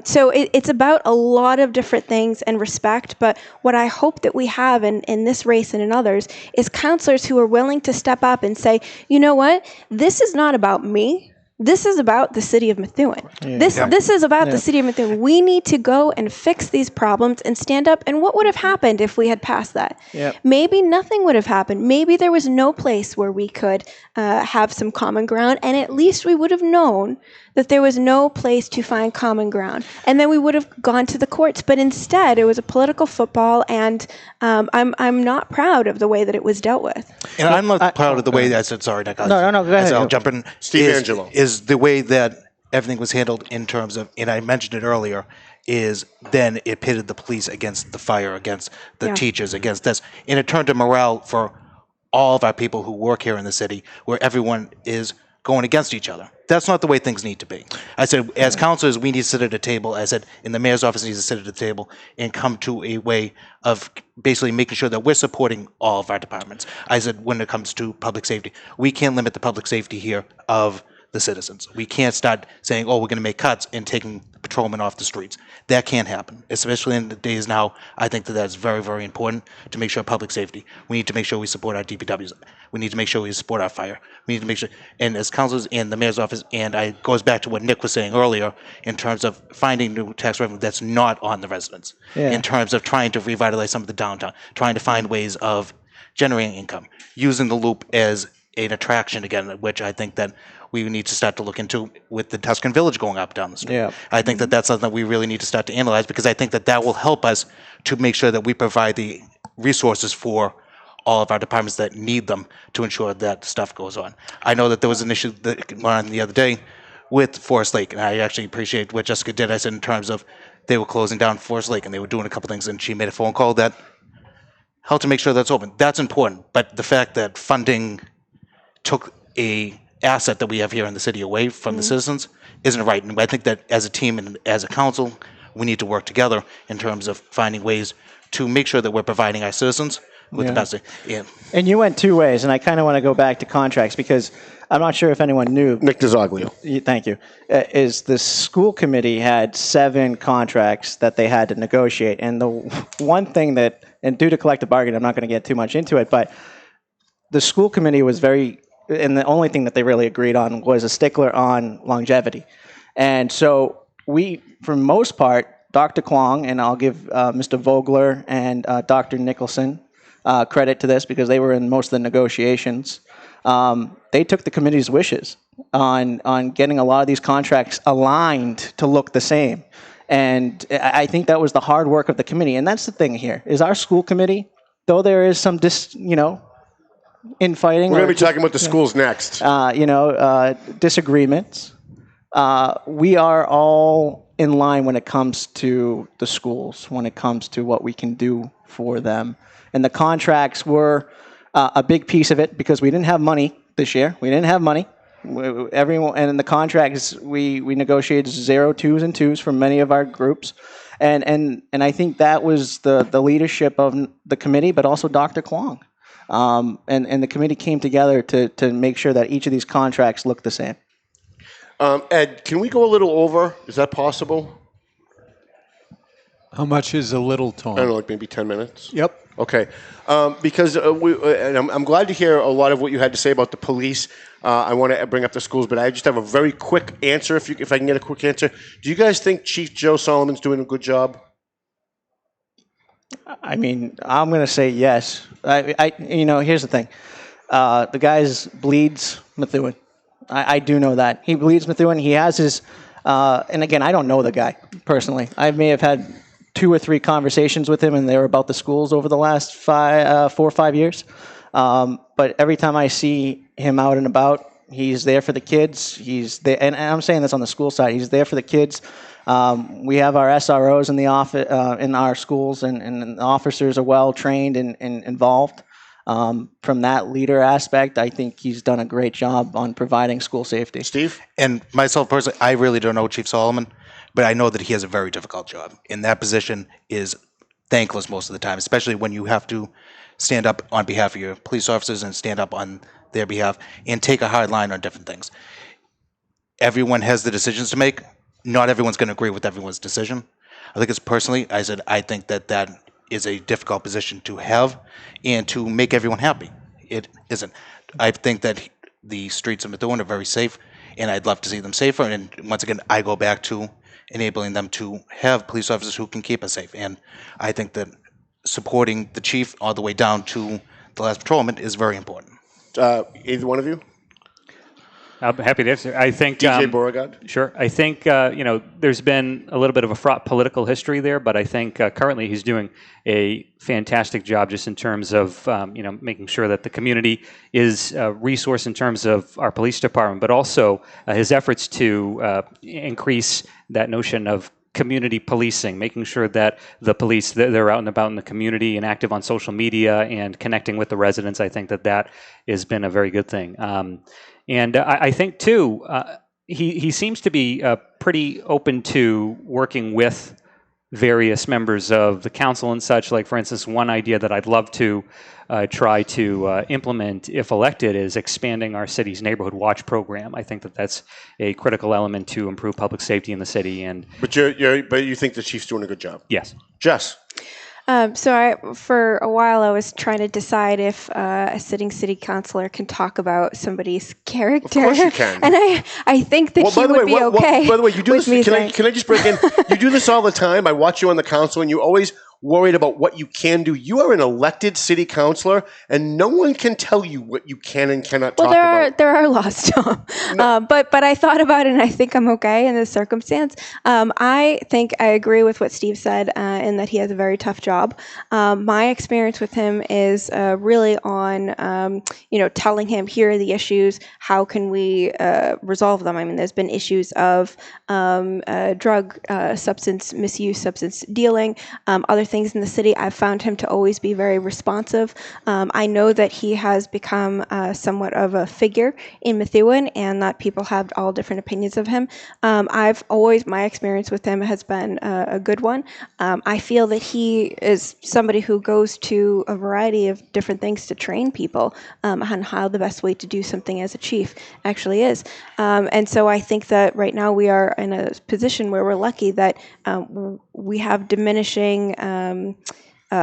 Speaker 9: So it's about a lot of different things and respect. But what I hope that we have in this race and in others is counselors who are willing to step up and say, you know what, this is not about me. This is about the city of Methuen. Yeah. This is about the city of Methuen. We need to go and fix these problems and stand up. And what would have happened if we had passed that? Yep. Maybe nothing would have happened. Maybe there was no place where we could have some common ground, and at least we would have known that there was no place to find common ground. And then we would have gone to the courts. But instead, it was a political football, and I'm not proud of the way that it was dealt with.
Speaker 11: And I'm not proud of the way that, sorry, Nick.
Speaker 10: No, go ahead.
Speaker 11: I'll jump in.
Speaker 7: Angelo.
Speaker 11: Is the way that everything was handled in terms of, and I mentioned it earlier, is then it pitted the police against the fire, against the teachers, against this. And it turned to morale for all of our people who work here in the city, where everyone is going against each other. That's not the way things need to be. I said, as councilors, we need to sit at a table. I said, in the mayor's office needs to sit at a table and come to a way of basically making sure that we're supporting all of our departments. I said, when it comes to public safety, we can't limit the public safety here of the citizens. We can't start saying, oh, we're going to make cuts and taking patrolmen off the streets. That can't happen, especially in the days now. I think that that's very, very important to make sure public safety. We need to make sure we support our DPWs. We need to make sure we support our fire. We need to make sure, and as councilors in the mayor's office, and it goes back to what Nick was saying earlier in terms of finding new tax revenue that's not on the residents, in terms of trying to revitalize some of the downtown, trying to find ways of generating income, using the loop as an attraction again, which I think that we need to start to look into with the Tuscan Village going up down the street. Yeah. I think that that's something that we really need to start to analyze, because I think that that will help us to make sure that we provide the resources for all of our departments that need them to ensure that stuff goes on. I know that there was an issue that went on the other day with Forest Lake, and I actually appreciate what Jessica did. I said in terms of they were closing down Forest Lake and they were doing a couple things, and she made a phone call that helped to make sure that's open. That's important, but the fact that funding took a asset that we have here in the city away from the citizens isn't right. And I think that as a team and as a council, we need to work together in terms of finding ways to make sure that we're providing our citizens with the best. Yeah.
Speaker 10: And you went two ways, and I kind of want to go back to contracts because I'm not sure if anyone knew.
Speaker 7: Nick Dizoglio.
Speaker 10: Thank you. Is the school committee had 7 contracts that they had to negotiate. And the one thing that, and due to collective bargaining, I'm not going to get too much into it, but the school committee was and the only thing that they really agreed on was a stickler on longevity. And so we, for most part, Dr. Kwong, and I'll give Mr. Vogler and Dr. Nicholson credit to this because they were in most of the negotiations. They took the committee's wishes on getting a lot of these contracts aligned to look the same. And I think that was the hard work of the committee. And that's the thing here, is our school committee, though there is some infighting.
Speaker 7: We're going to be talking about the schools next.
Speaker 10: Disagreements. We are all in line when it comes to the schools, when it comes to what we can do for them. And the contracts were a big piece of it because we didn't have money this year. We didn't have money. Everyone, and in the contracts, we negotiated 0 2s and 2s for many of our groups. And I think that was the leadership of the committee, but also Dr. Kwong. And the committee came together to make sure that each of these contracts looked the same.
Speaker 7: Ed, can we go a little over? Is that possible?
Speaker 12: How much is a little, Tom?
Speaker 7: I don't know, like maybe 10 minutes?
Speaker 12: Yep.
Speaker 7: Okay. Because and I'm glad to hear a lot of what you had to say about the police. I want to bring up the schools, but I just have a very quick answer, if I can get a quick answer. Do you guys think Chief Joe Solomon's doing a good job?
Speaker 10: I mean, I'm going to say yes. Here's the thing. The guy bleeds Methuen. I do know that. He bleeds Methuen. He has his, and again, I don't know the guy personally. I may have had 2 or 3 conversations with him, and they were about the schools over the last 4 or 5 years. But every time I see him out and about, he's there for the kids. He's there, and I'm saying this on the school side. He's there for the kids. We have our SROs in the office, in our schools, and the officers are well trained and involved. From that leader aspect, I think he's done a great job on providing school safety.
Speaker 7: Steve?
Speaker 11: And myself personally, I really don't know Chief Solomon, but I know that he has a very difficult job. And that position is thankless most of the time, especially when you have to stand up on behalf of your police officers and stand up on their behalf and take a hard line on different things. Everyone has the decisions to make. Not everyone's going to agree with everyone's decision. I think I think that is a difficult position to have and to make everyone happy. It isn't. I think that the streets of Methuen are very safe, and I'd love to see them safer. And once again, I go back to enabling them to have police officers who can keep us safe. And I think that supporting the chief all the way down to the last patrolman is very important.
Speaker 7: Either one of you?
Speaker 8: I'm happy to answer. I think
Speaker 7: DJ Beauregard?
Speaker 8: Sure. I think there's been a little bit of a fraught political history there, but I think currently he's doing a fantastic job just in terms of making sure that the community is a resource in terms of our police department, but also his efforts to increase that notion of community policing, making sure that the police, they're out and about in the community and active on social media and connecting with the residents. I think that has been a very good thing. And I think, too, he seems to be pretty open to working with various members of the council and such. Like, for instance, one idea that I'd love to try to implement if elected is expanding our city's neighborhood watch program. I think that's a critical element to improve public safety in the city.
Speaker 7: But you think the chief's doing a good job?
Speaker 8: Yes.
Speaker 7: Jess?
Speaker 9: For a while, I was trying to decide if a sitting city councilor can talk about somebody's character.
Speaker 7: Of course you can.
Speaker 9: And I think that he would be okay.
Speaker 7: By the way, you do this. Can I just break in? You do this all the time. I watch you on the council, and you always worried about what you can do. You are an elected city councilor, and no one can tell you what you can and cannot talk about.
Speaker 9: There are laws, Tom. No. But I thought about it, and I think I'm okay in this circumstance. I think I agree with what Steve said in that he has a very tough job. My experience with him is really on, telling him, here are the issues, how can we resolve them? I mean, there's been issues of drug, substance misuse, substance dealing, other things things in the city, I've found him to always be very responsive. I know that he has become somewhat of a figure in Methuen, and that people have all different opinions of him. My experience with him has been a good one. I feel that he is somebody who goes to a variety of different things to train people on how the best way to do something as a chief actually is. And so I think that right now we are in a position where we're lucky that we have diminishing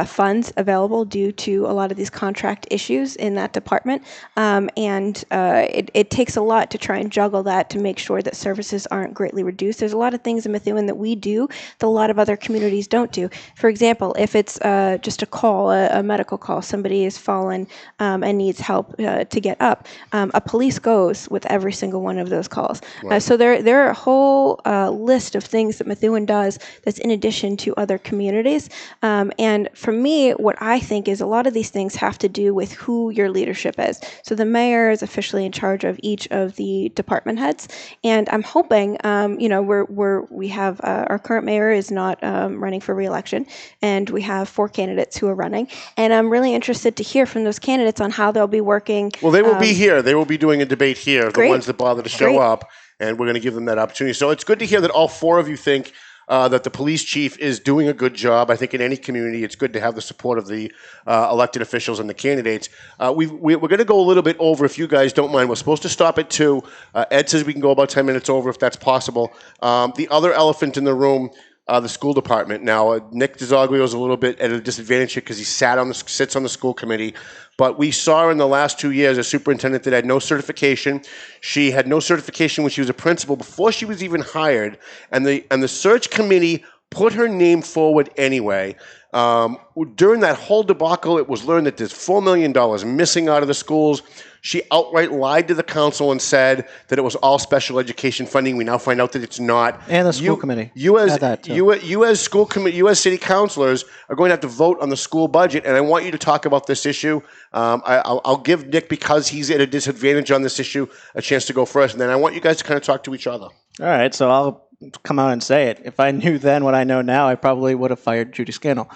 Speaker 9: funds available due to a lot of these contract issues in that department. It takes a lot to try and juggle that to make sure that services aren't greatly reduced. There's a lot of things in Methuen that we do that a lot of other communities don't do. For example, if it's just a call, a medical call, somebody has fallen and needs help to get up, a police goes with every single one of those calls.
Speaker 7: Right.
Speaker 9: So there are a whole list of things that Methuen does that's in addition to other communities. And for me, what I think is a lot of these things have to do with who your leadership is. So the mayor is officially in charge of each of the department heads, and I'm hoping, we have our current mayor is not running for re-election, and we have 4 candidates who are running, and I'm really interested to hear from those candidates on how they'll be working.
Speaker 7: Well, they will be here. They will be doing a debate here.
Speaker 9: Great.
Speaker 7: The ones that bother to show up, and we're going to give them that opportunity. So it's good to hear that all 4 of you think that the police chief is doing a good job. I think in any community, it's good to have the support of the elected officials and the candidates. We're going to go a little bit over, if you guys don't mind. We're supposed to stop at 2. Ed says we can go about 10 minutes over if that's possible. The other elephant in the room, the school department. Now, Nick Dizoglio is a little bit at a disadvantage here because he sits on the school committee. But we saw in the last 2 years a superintendent that had no certification. She had no certification when she was a principal before she was even hired, and the search committee put her name forward anyway. During that whole debacle, it was learned that there's $4 million missing out of the schools. She outright lied to the council and said that it was all special education funding. We now find out that it's not.
Speaker 10: And the school committee.
Speaker 7: You as school committee, you as city councilors are going to have to vote on the school budget, and I want you to talk about this issue. I'll give Nick, because he's at a disadvantage on this issue, a chance to go first, and then I want you guys to kind of talk to each other.
Speaker 10: All right, so I'll come out and say it. If I knew then what I know now, I probably would have fired Judy Scannell.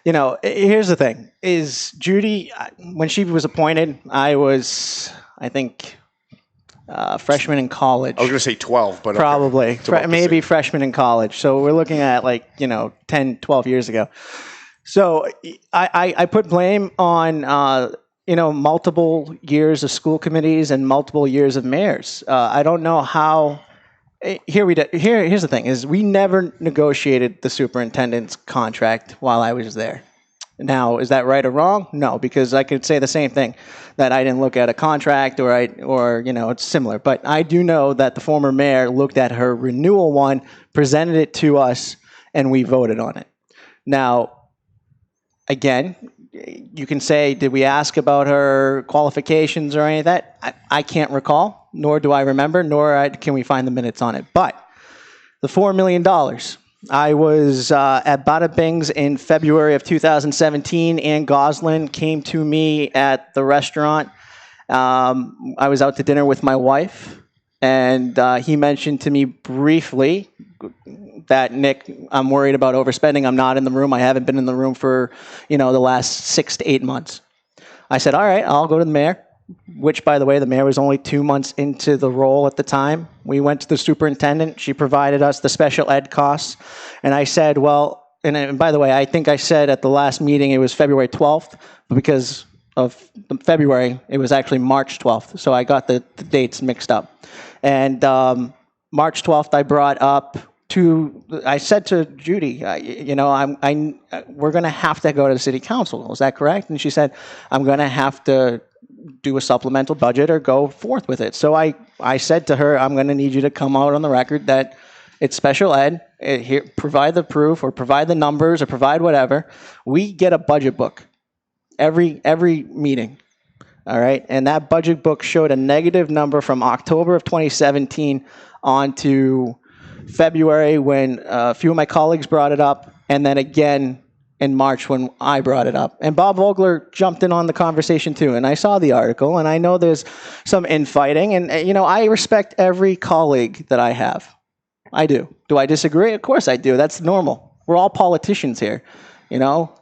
Speaker 10: Here's the thing, is Judy, when she was appointed, I was, I think, freshman in college.
Speaker 7: I was going to say 12, but
Speaker 10: probably. Maybe freshman in college. So we're looking at 10, 12 years ago. So I put blame on multiple years of school committees and multiple years of mayors. I don't know how. Here's the thing: is we never negotiated the superintendent's contract while I was there. Now, is that right or wrong? No, because I could say the same thing, that I didn't look at a contract or it's similar. But I do know that the former mayor looked at her renewal one, presented it to us, and we voted on it. Now, again, you can say, did we ask about her qualifications or any of that? I can't recall, nor do I remember, nor can we find the minutes on it. But the $4 million, I was at Bada Bing's in February of 2017. Ann Goslin came to me at the restaurant. I was out to dinner with my wife, and he mentioned to me briefly that, Nick, I'm worried about overspending. I'm not in the room. I haven't been in the room for, the last 6 to 8 months. I said, all right, I'll go to the mayor, which, by the way, the mayor was only 2 months into the role at the time. We went to the superintendent. She provided us the special ed costs. And I said, well, and by the way, I think I said at the last meeting it was February 12th, but because of February, it was actually March 12th. So I got the dates mixed up. And March 12th, I brought up I said to Judy, we're going to have to go to the city council. Is that correct? And she said, I'm going to have to do a supplemental budget or go forth with it. So I said to her, I'm going to need you to come out on the record that it's special ed. Provide the proof or provide the numbers or provide whatever. We get a budget book every meeting. All right. And that budget book showed a negative number from October of 2017 on to February when a few of my colleagues brought it up, and then again in March when I brought it up. And Bob Vogler jumped in on the conversation too, and I saw the article, and I know there's some infighting, and I respect every colleague that I have. I do. Do I disagree? Of course I do. That's normal. We're all politicians here. you know.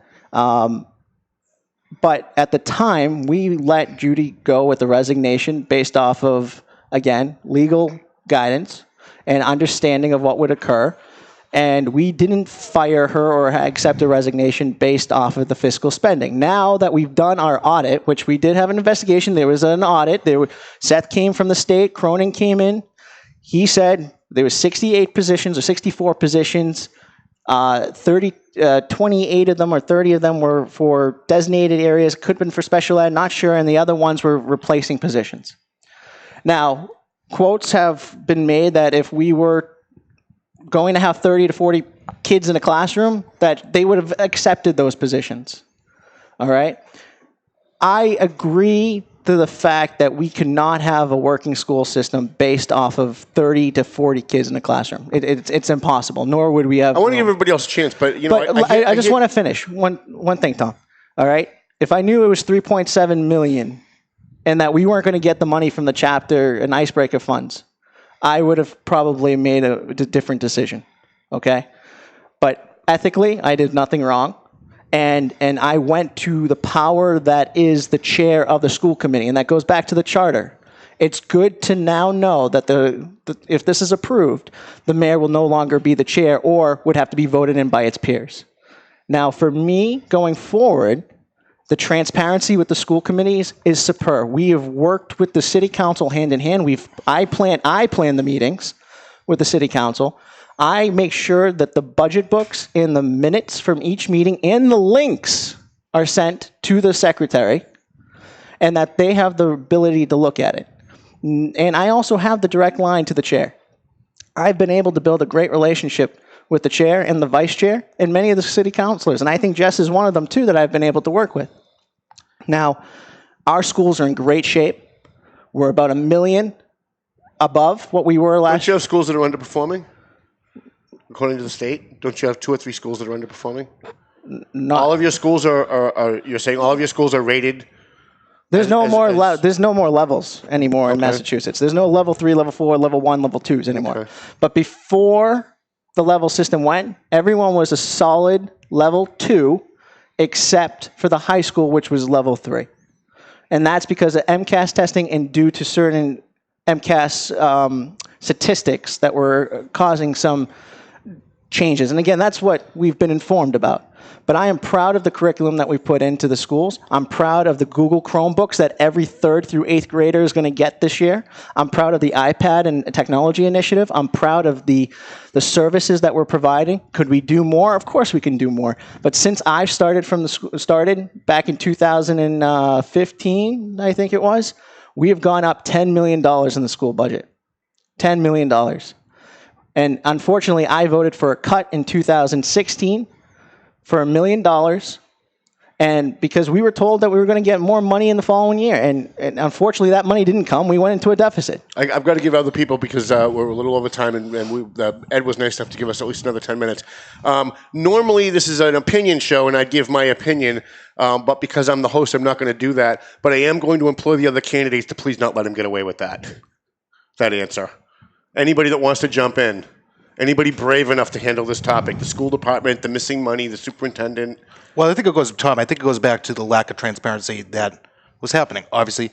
Speaker 10: But at the time, we let Judy go with the resignation based off of, again, legal guidance and understanding of what would occur. And we didn't fire her or accept a resignation based off of the fiscal spending. Now that we've done our audit, which we did have an investigation, there was an audit. Seth came from the state, Cronin came in. He said there was 68 positions or 64 positions. 28 of them or 30 of them were for designated areas, could have been for special ed, not sure, and the other ones were replacing positions. Now, quotes have been made that if we were going to have 30 to 40 kids in a classroom, that they would have accepted those positions. All right? I agree to the fact that we cannot have a working school system based off of 30 to 40 kids in a classroom. It's impossible, nor would we have...
Speaker 7: I want to give everybody else a chance, but, you know...
Speaker 10: I just want to finish. One thing, Tom. All right? If I knew it was $3.7 million and that we weren't going to get the money from the chapter and icebreaker funds, I would have probably made a different decision, okay? But ethically, I did nothing wrong. And I went to the power that is the chair of the school committee, and that goes back to the charter. It's good to now know that if this is approved, the mayor will no longer be the chair or would have to be voted in by its peers. Now, for me, going forward, the transparency with the school committees is superb. We have worked with the city council hand in hand. I plan the meetings with the city council. I make sure that the budget books and the minutes from each meeting and the links are sent to the secretary and that they have the ability to look at it. And I also have the direct line to the chair. I've been able to build a great relationship with the chair and the vice chair and many of the city councilors. And I think Jess is one of them too that I've been able to work with. Now, our schools are in great shape. We're about $1 million above what we were last year.
Speaker 7: Don't you have schools that are underperforming? According to the state, don't you have 2 or 3 schools that are underperforming? All of your schools are you're saying all of your schools are rated?
Speaker 10: There's no more levels anymore in Massachusetts. There's no level 3, level 4, level 1, level 2s anymore. Okay. But before the level system went, everyone was a solid level 2, except for the high school, which was level 3. And that's because of MCAS testing and due to certain MCAS statistics that were causing some changes. And again, that's what we've been informed about. But I am proud of the curriculum that we've put into the schools. I'm proud of the Google Chromebooks that every 3rd through 8th grader is going to get this year. I'm proud of the iPad and technology initiative. I'm proud of the services that we're providing. Could we do more? Of course we can do more. But since I've started back in 2015, I think it was, we have gone up $10 million in the school budget. $10 million. And unfortunately, I voted for a cut in 2016 for $1 million. And because we were told that we were going to get more money in the following year. And unfortunately, that money didn't come. We went into a deficit.
Speaker 7: I've got to give other people, because we're a little over time, and Ed was nice enough to give us at least another 10 minutes. Normally, this is an opinion show, and I'd give my opinion. But because I'm the host, I'm not going to do that. But I am going to implore the other candidates to please not let him get away with that answer. Anybody that wants to jump in. Anybody brave enough to handle this topic? The school department, the missing money, the superintendent.
Speaker 11: Well, I think it goes back to the lack of transparency that was happening. Obviously,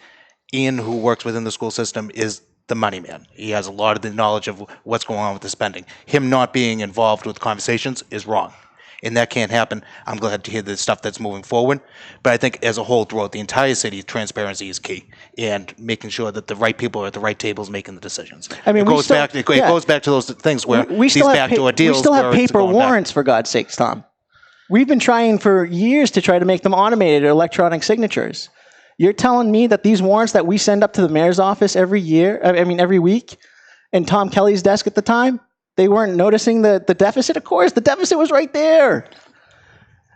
Speaker 11: Ian, who works within the school system, is the money man. He has a lot of the knowledge of what's going on with the spending. Him not being involved with conversations is wrong. And that can't happen. I'm glad to hear the stuff that's moving forward. But I think as a whole, throughout the entire city, transparency is key. And making sure that the right people are at the right tables making the decisions. I mean, it goes back to those things where these backdoor deals.
Speaker 10: We still have paper warrants, for God's sakes, Tom. We've been trying for years to try to make them automated or electronic signatures. You're telling me that these warrants that we send up to the mayor's office every week, and Tom Kelly's desk at the time, they weren't noticing the deficit? Of course, the deficit was right there.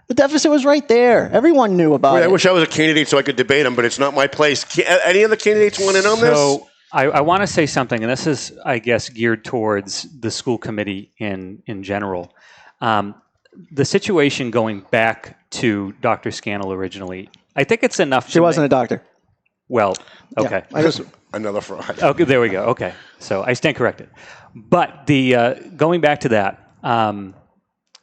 Speaker 10: The deficit was right there. Everyone knew about it.
Speaker 7: I wish I was a candidate so I could debate them, but it's not my place. Any other candidates want in on this?
Speaker 8: So I want to say something, and this is, I guess, geared towards the school committee in general. The situation going back to Dr. Scannell originally, I think it's enough.
Speaker 10: She wasn't a doctor.
Speaker 8: Well, okay.
Speaker 7: Yeah, another fraud.
Speaker 8: Okay, there we go. Okay, so I stand corrected. But the going back to that,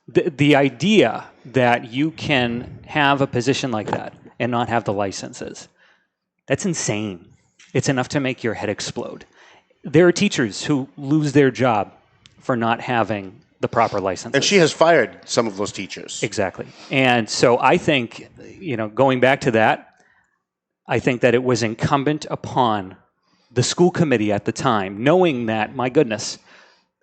Speaker 8: The idea that you can have a position like that and not have the licenses, that's insane. It's enough to make your head explode. There are teachers who lose their job for not having the proper licenses.
Speaker 7: And she has fired some of those teachers.
Speaker 8: Exactly. And so I think, going back to that, I think that it was incumbent upon the school committee at the time, knowing that, my goodness,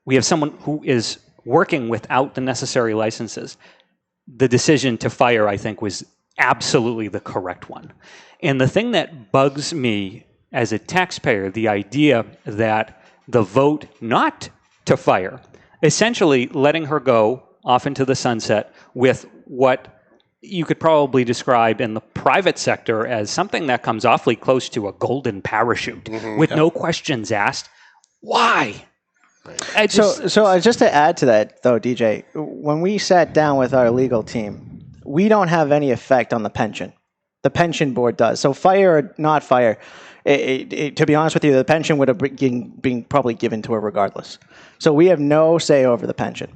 Speaker 8: we have someone who is working without the necessary licenses. The decision to fire, I think, was absolutely the correct one. And the thing that bugs me as a taxpayer, the idea that the vote not to fire, essentially letting her go off into the sunset with what you could probably describe in the private sector as something that comes awfully close to a golden parachute with no questions asked. Why?
Speaker 10: So just to add to that, though, DJ, when we sat down with our legal team, we don't have any effect on the pension. The pension board does. So fire or not fire, to be honest with you, the pension would have been probably given to her regardless. So we have no say over the pension.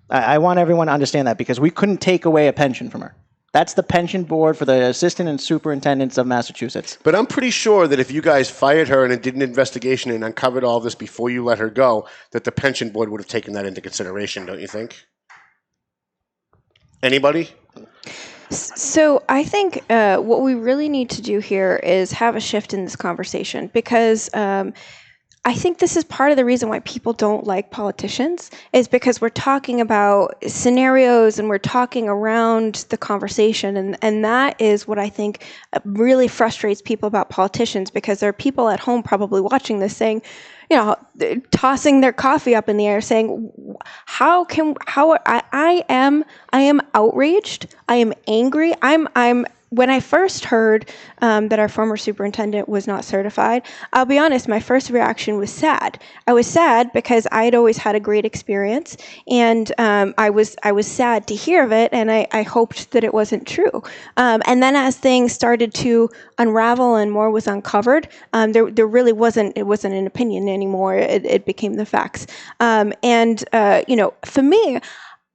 Speaker 10: I want everyone to understand that because we couldn't take away a pension from her. That's the pension board for the assistant and superintendents of Massachusetts.
Speaker 7: But I'm pretty sure that if you guys fired her and did an investigation and uncovered all this before you let her go, that the pension board would have taken that into consideration, don't you think? Anybody?
Speaker 9: So I think what we really need to do here is have a shift in this conversation because I think this is part of the reason why people don't like politicians is because we're talking about scenarios and we're talking around the conversation. And that is what I think really frustrates people about politicians because there are people at home probably watching this saying, tossing their coffee up in the air saying, I am outraged. I am angry. When I first heard that our former superintendent was not certified, I'll be honest, my first reaction was sad. I was sad because I had always had a great experience, and I was sad to hear of it, and I hoped that it wasn't true. And then as things started to unravel and more was uncovered, there really wasn't an opinion anymore. It became the facts. For me,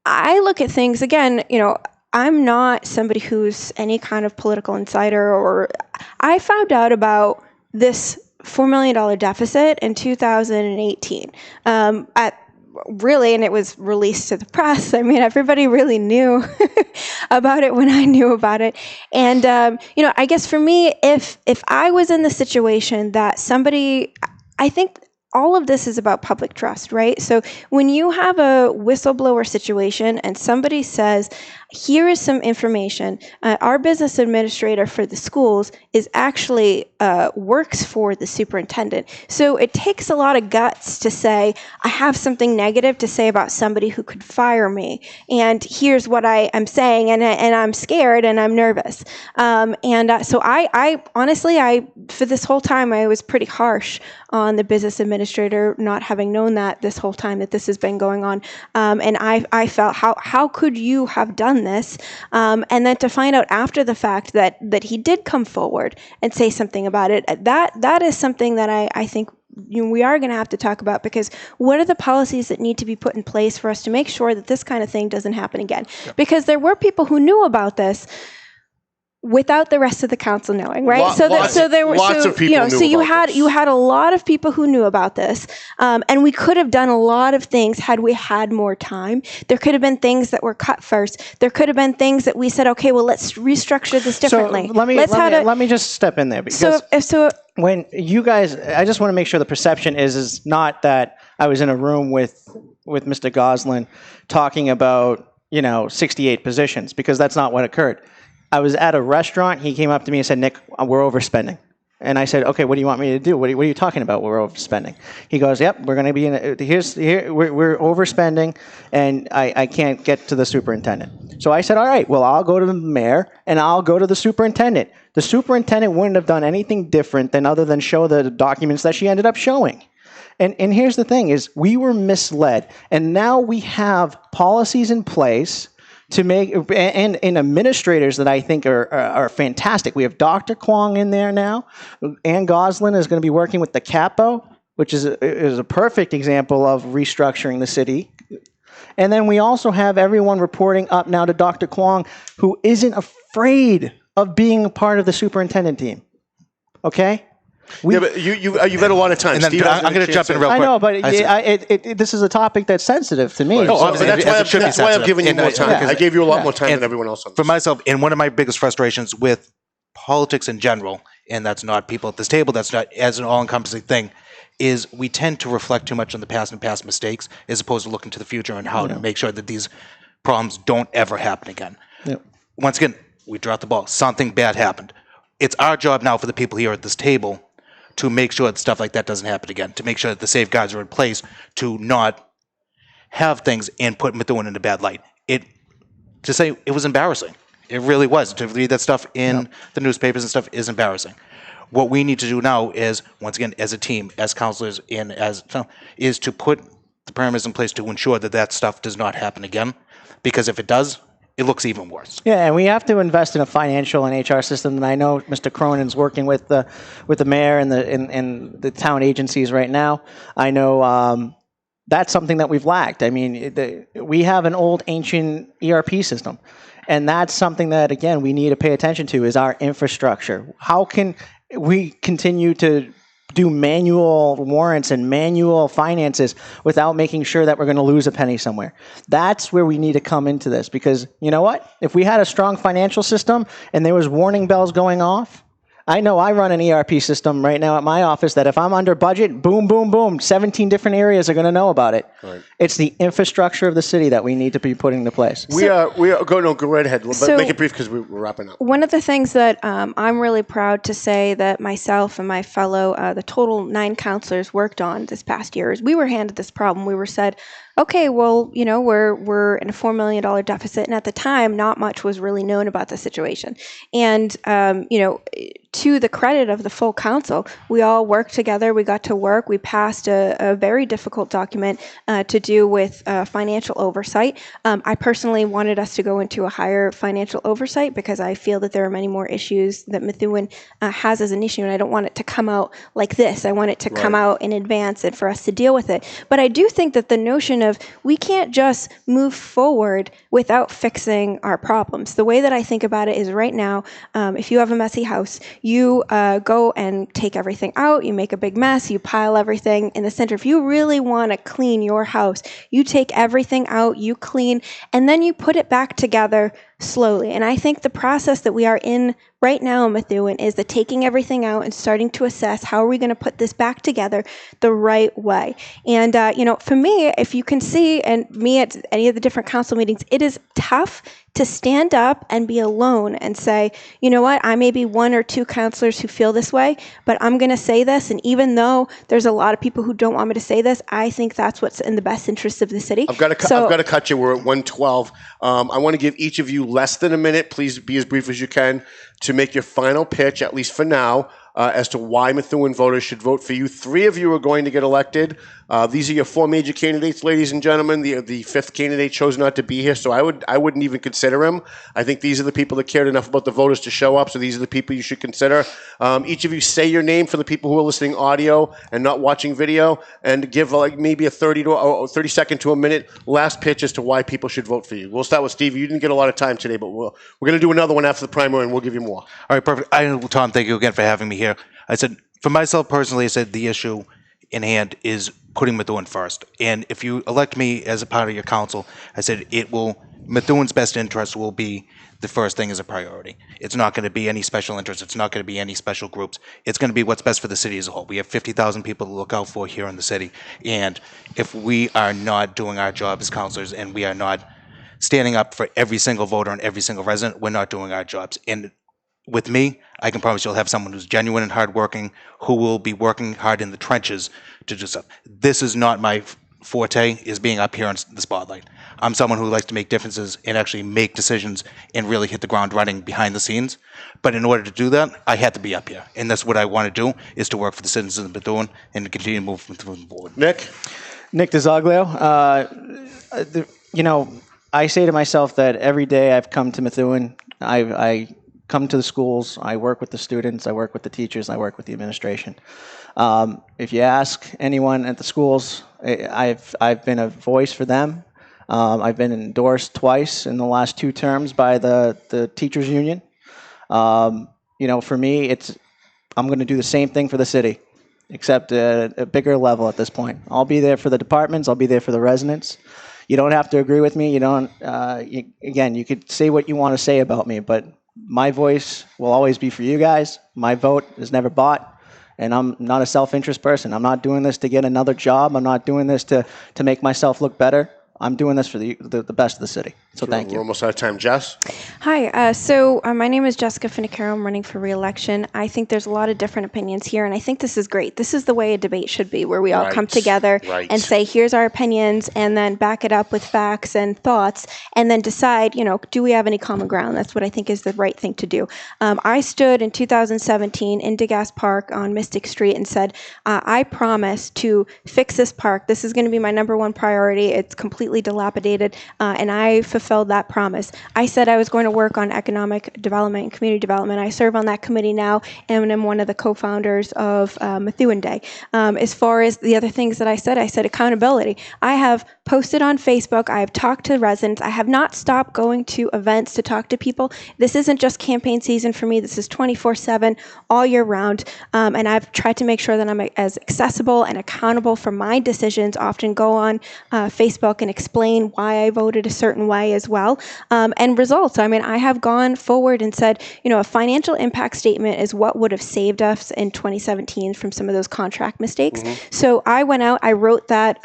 Speaker 9: I look at things again, I'm not somebody who's any kind of political insider, or I found out about this $4 million deficit in 2018. And it was released to the press. I mean, everybody really knew about it when I knew about it. And, I guess for me, if I was in the situation that somebody, I think all of this is about public trust, right? So when you have a whistleblower situation and somebody says, here is some information, our business administrator for the schools is actually works for the superintendent. So it takes a lot of guts to say, I have something negative to say about somebody who could fire me. And here's what I am saying, and I'm scared and I'm nervous. So I honestly, for this whole time, I was pretty harsh on the business administrator, not having known that this whole time that this has been going on. And I felt, how could you have done this? And then to find out after the fact that he did come forward and say something about it, that is something that I think we are going to have to talk about, because what are the policies that need to be put in place for us to make sure that this kind of thing doesn't happen again? Yeah. Because there were people who knew about this without the rest of the council knowing, right?
Speaker 7: Lots of people knew
Speaker 9: you had a lot of people who knew about this, and we could have done a lot of things had we had more time. There could have been things that were cut first. There could have been things that we said, okay, well, let's restructure this differently.
Speaker 10: So let me just step in there, because when you guys, I just want to make sure the perception is not that I was in a room with Mr. Goslin talking about 68 positions, because that's not what occurred. I was at a restaurant. He came up to me and said, Nick, we're overspending. And I said, okay, what do you want me to do? What are you talking about? We're overspending. He goes, yep, we're going to be we're overspending, and I can't get to the superintendent. So I said, all right, well, I'll go to the mayor and I'll go to the superintendent. The superintendent wouldn't have done anything different other than show the documents that she ended up showing. And here's the thing is, we were misled, and now we have policies in place to make, and administrators that I think are fantastic. We have Dr. Kwong in there now. Ann Goslin is going to be working with the capo, which is a perfect example of restructuring the city. And then we also have everyone reporting up now to Dr. Kwong, who isn't afraid of being a part of the superintendent team. Okay?
Speaker 7: But you've had a lot of time.
Speaker 11: And then
Speaker 7: Steve,
Speaker 11: I'm going to jump in real quick.
Speaker 10: I know, but this is a topic that's sensitive to me.
Speaker 7: So that's why I'm giving you more time. I gave you a lot more time than everyone else.
Speaker 11: For myself, and one of my biggest frustrations with politics in general, and that's not people at this table, that's not as an all-encompassing thing, is we tend to reflect too much on the past and past mistakes as opposed to looking to the future and how to make sure that these problems don't ever happen again.
Speaker 10: Yep.
Speaker 11: Once again, we dropped the ball. Something bad happened. It's our job now for the people here at this table to make sure that stuff like that doesn't happen again, to make sure that the safeguards are in place to not have things and put Methuen in a bad light. To say it was embarrassing. It really was. To read that stuff in the newspapers and stuff is embarrassing. What we need to do now is, once again, as a team, as counselors, and is to put the parameters in place to ensure that that stuff does not happen again. Because if it does, it looks even worse.
Speaker 10: Yeah, and we have to invest in a financial and HR system. And I know Mr. Cronin's working with the mayor and the town agencies right now. I know that's something that we've lacked. I mean, we have an old, ancient ERP system, and that's something that, again, we need to pay attention to is our infrastructure. How can we continue to do manual warrants and manual finances without making sure that we're going to lose a penny somewhere? That's where we need to come into this, because you know what? If we had a strong financial system and there was warning bells going off, I know I run an ERP system right now at my office that if I'm under budget, boom, boom, boom, 17 different areas are going to know about it. Right. It's the infrastructure of the city that we need to be putting into place.
Speaker 7: We are go right ahead. But make it brief because we're wrapping up.
Speaker 9: One of the things that I'm really proud to say that myself and my fellow, the total 9 counselors worked on this past year is we were handed this problem. We were said, okay, well, you know, we're in a $4 million deficit, and at the time, not much was really known about the situation. And you know, to the credit of the full council, we all worked together. We got to work. We passed a very difficult document to do with financial oversight. I personally wanted us to go into a higher financial oversight because I feel that there are many more issues that Methuen has as an issue, and I don't want it to come out like this. I want it to come out in advance and for us to deal with it. But I do think that the notion of we can't just move forward without fixing our problems. The way that I think about it is right now, if you have a messy house, you go and take everything out, you make a big mess, you pile everything in the center. If you really want to clean your house, you take everything out, you clean, and then you put it back together slowly. And I think the process that we are in right now in Methuen is the taking everything out and starting to assess how are we going to put this back together the right way. And, you know, for me, if you can see, and me at any of the different council meetings, it is tough to stand up and be alone and say, you know what, I may be 1 or 2 counselors who feel this way, but I'm going to say this. And even though there's a lot of people who don't want me to say this, I think that's what's in the best interest of the city.
Speaker 7: I've got to cut you. We're at 1:12. I want to give each of you less than a minute. Please be as brief as you can to make your final pitch, at least for now, as to why Methuen voters should vote for you. 3 of you are going to get elected. These are your 4 major candidates, ladies and gentlemen. The 5th candidate chose not to be here, so I wouldn't even consider him. I think these are the people that cared enough about the voters to show up, so these are the people you should consider. Each of you say your name for the people who are listening audio and not watching video, and give like maybe a 30 second to a minute last pitch as to why people should vote for you. We'll start with Steve. You didn't get a lot of time today, but we're going to do another one after the primary, and we'll give you more.
Speaker 11: All right, perfect. Tom, thank you again for having me here. I said, for myself personally, I said the issue in hand is putting Methuen first. And if you elect me as a part of your council, I said Methuen's best interest will be the first thing as a priority. It's not going to be any special interests. It's not going to be any special groups. It's going to be what's best for the city as a whole. We have 50,000 people to look out for here in the city. And if we are not doing our job as councilors and we are not standing up for every single voter and every single resident, we're not doing our jobs. And with me, I can promise you'll have someone who's genuine and hardworking, who will be working hard in the trenches to do stuff. This is not my forte, is being up here in the spotlight. I'm someone who likes to make differences and actually make decisions and really hit the ground running behind the scenes. But in order to do that, I had to be up here. And that's what I want to do, is to work for the citizens of Methuen and to continue to move forward.
Speaker 10: Nick Dizoglio. You know, I say to myself that every day I've come to Methuen, I come to the schools, I work with the students, I work with the teachers, I work with the administration. If you ask anyone at the schools, I've been a voice for them. I've been endorsed twice in the last 2 terms by the teachers union. For me, I'm going to do the same thing for the city, except a bigger level at this point. I'll be there for the departments. I'll be there for the residents. You don't have to agree with me. You don't. You could say what you want to say about me, but my voice will always be for you guys. My vote is never bought, and I'm not a self-interest person. I'm not doing this to get another job. I'm not doing this to make myself look better. I'm doing this for the best of the city. So thank you.
Speaker 7: We're almost out of time. Jess?
Speaker 9: Hi. My name is Jessica Finocchiaro. I'm running for re-election. I think there's a lot of different opinions here, and I think this is great. This is the way a debate should be, where we all come together and say, here's our opinions, and then back it up with facts and thoughts, and then decide, do we have any common ground? That's what I think is the right thing to do. I stood in 2017 in Degas Park on Mystic Street and said, I promise to fix this park. This is going to be my number one priority. It's completely dilapidated, and I fulfilled that promise. I said I was going to work on economic development and community development. I serve on that committee now, and I'm one of the co-founders of Methuen Day. As far as the other things that I said accountability. I have posted on Facebook. I have talked to residents. I have not stopped going to events to talk to people. This isn't just campaign season for me. This is 24/7, all year round, and I've tried to make sure that I'm as accessible and accountable for my decisions. Often go on Facebook and explain why I voted a certain way as well, and results. I have gone forward and said, a financial impact statement is what would have saved us in 2017 from some of those contract mistakes. So I went out, I wrote that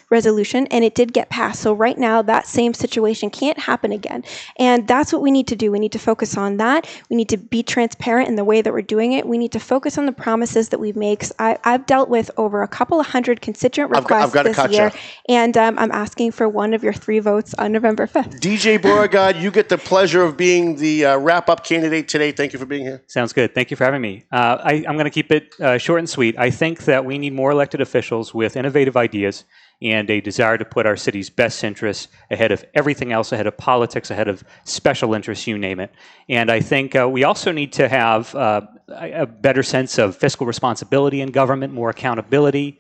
Speaker 9: resolution, and it did get passed. So right now, that same situation can't happen again. And that's what we need to do. We need to focus on that. We need to be transparent in the way that we're doing it. We need to focus on the promises that we've made. I've dealt with over a couple of hundred constituent requests this year, and I'm asking for one of your 3 votes on November 5th.
Speaker 7: DJ Beauregard, you get the pleasure of being the wrap-up candidate today. Thank you for being here.
Speaker 8: Sounds good. Thank you for having me. I'm going to keep it short and sweet. I think that we need more elected officials with innovative ideas and a desire to put our city's best interests ahead of everything else, ahead of politics, ahead of special interests, you name it. And I think we also need to have a better sense of fiscal responsibility in government, more accountability,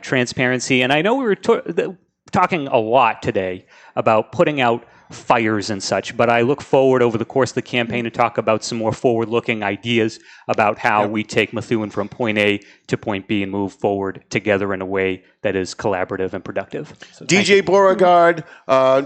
Speaker 8: transparency. And I know we were talking a lot today about putting out fires and such, but I look forward over the course of the campaign to talk about some more forward-looking ideas about how we take Methuen from point A to point B and move forward together in a way that is collaborative and productive. So
Speaker 7: DJ Beauregard,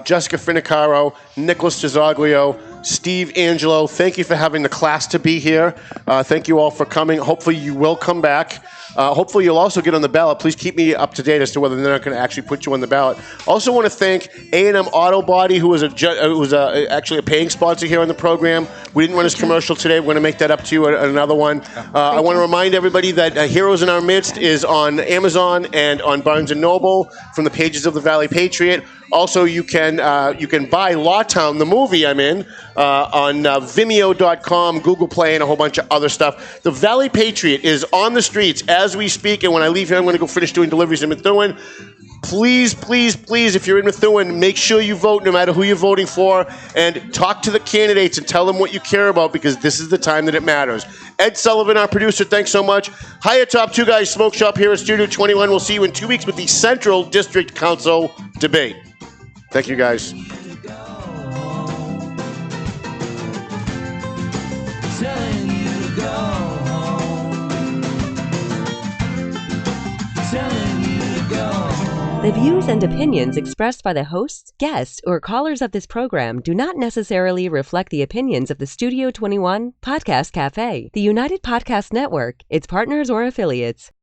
Speaker 7: Jessica Finocchiaro, Nicholas Dizoglio, Steve Angelo, thank you for having the class to be here. Thank you all for coming. Hopefully you will come back. Hopefully you'll also get on the ballot. Please keep me up to date as to whether they're not going to actually put you on the ballot. Also want to thank A&M Auto Body, who was actually a paying sponsor here on the program. We didn't run his commercial today. We're going to make that up to you at another one. I want to remind everybody that Heroes in Our Midst is on Amazon and on Barnes & Noble from the pages of the Valley Patriot. Also, you can buy Lawtown, the movie I'm in, on Vimeo.com, Google Play, and a whole bunch of other stuff. The Valley Patriot is on the streets as we speak, and when I leave here, I'm going to go finish doing deliveries in Methuen. Please, please, please, if you're in Methuen, make sure you vote no matter who you're voting for, and talk to the candidates and tell them what you care about, because this is the time that it matters. Ed Sullivan, our producer, thanks so much. Higher Top 2 Guys Smoke Shop here at Studio 21. We'll see you in 2 weeks with the Central District Council debate. Thank you, guys.
Speaker 1: The views and opinions expressed by the hosts, guests, or callers of this program do not necessarily reflect the opinions of the Studio 21 Podcast Cafe, the United Podcast Network, its partners, or affiliates.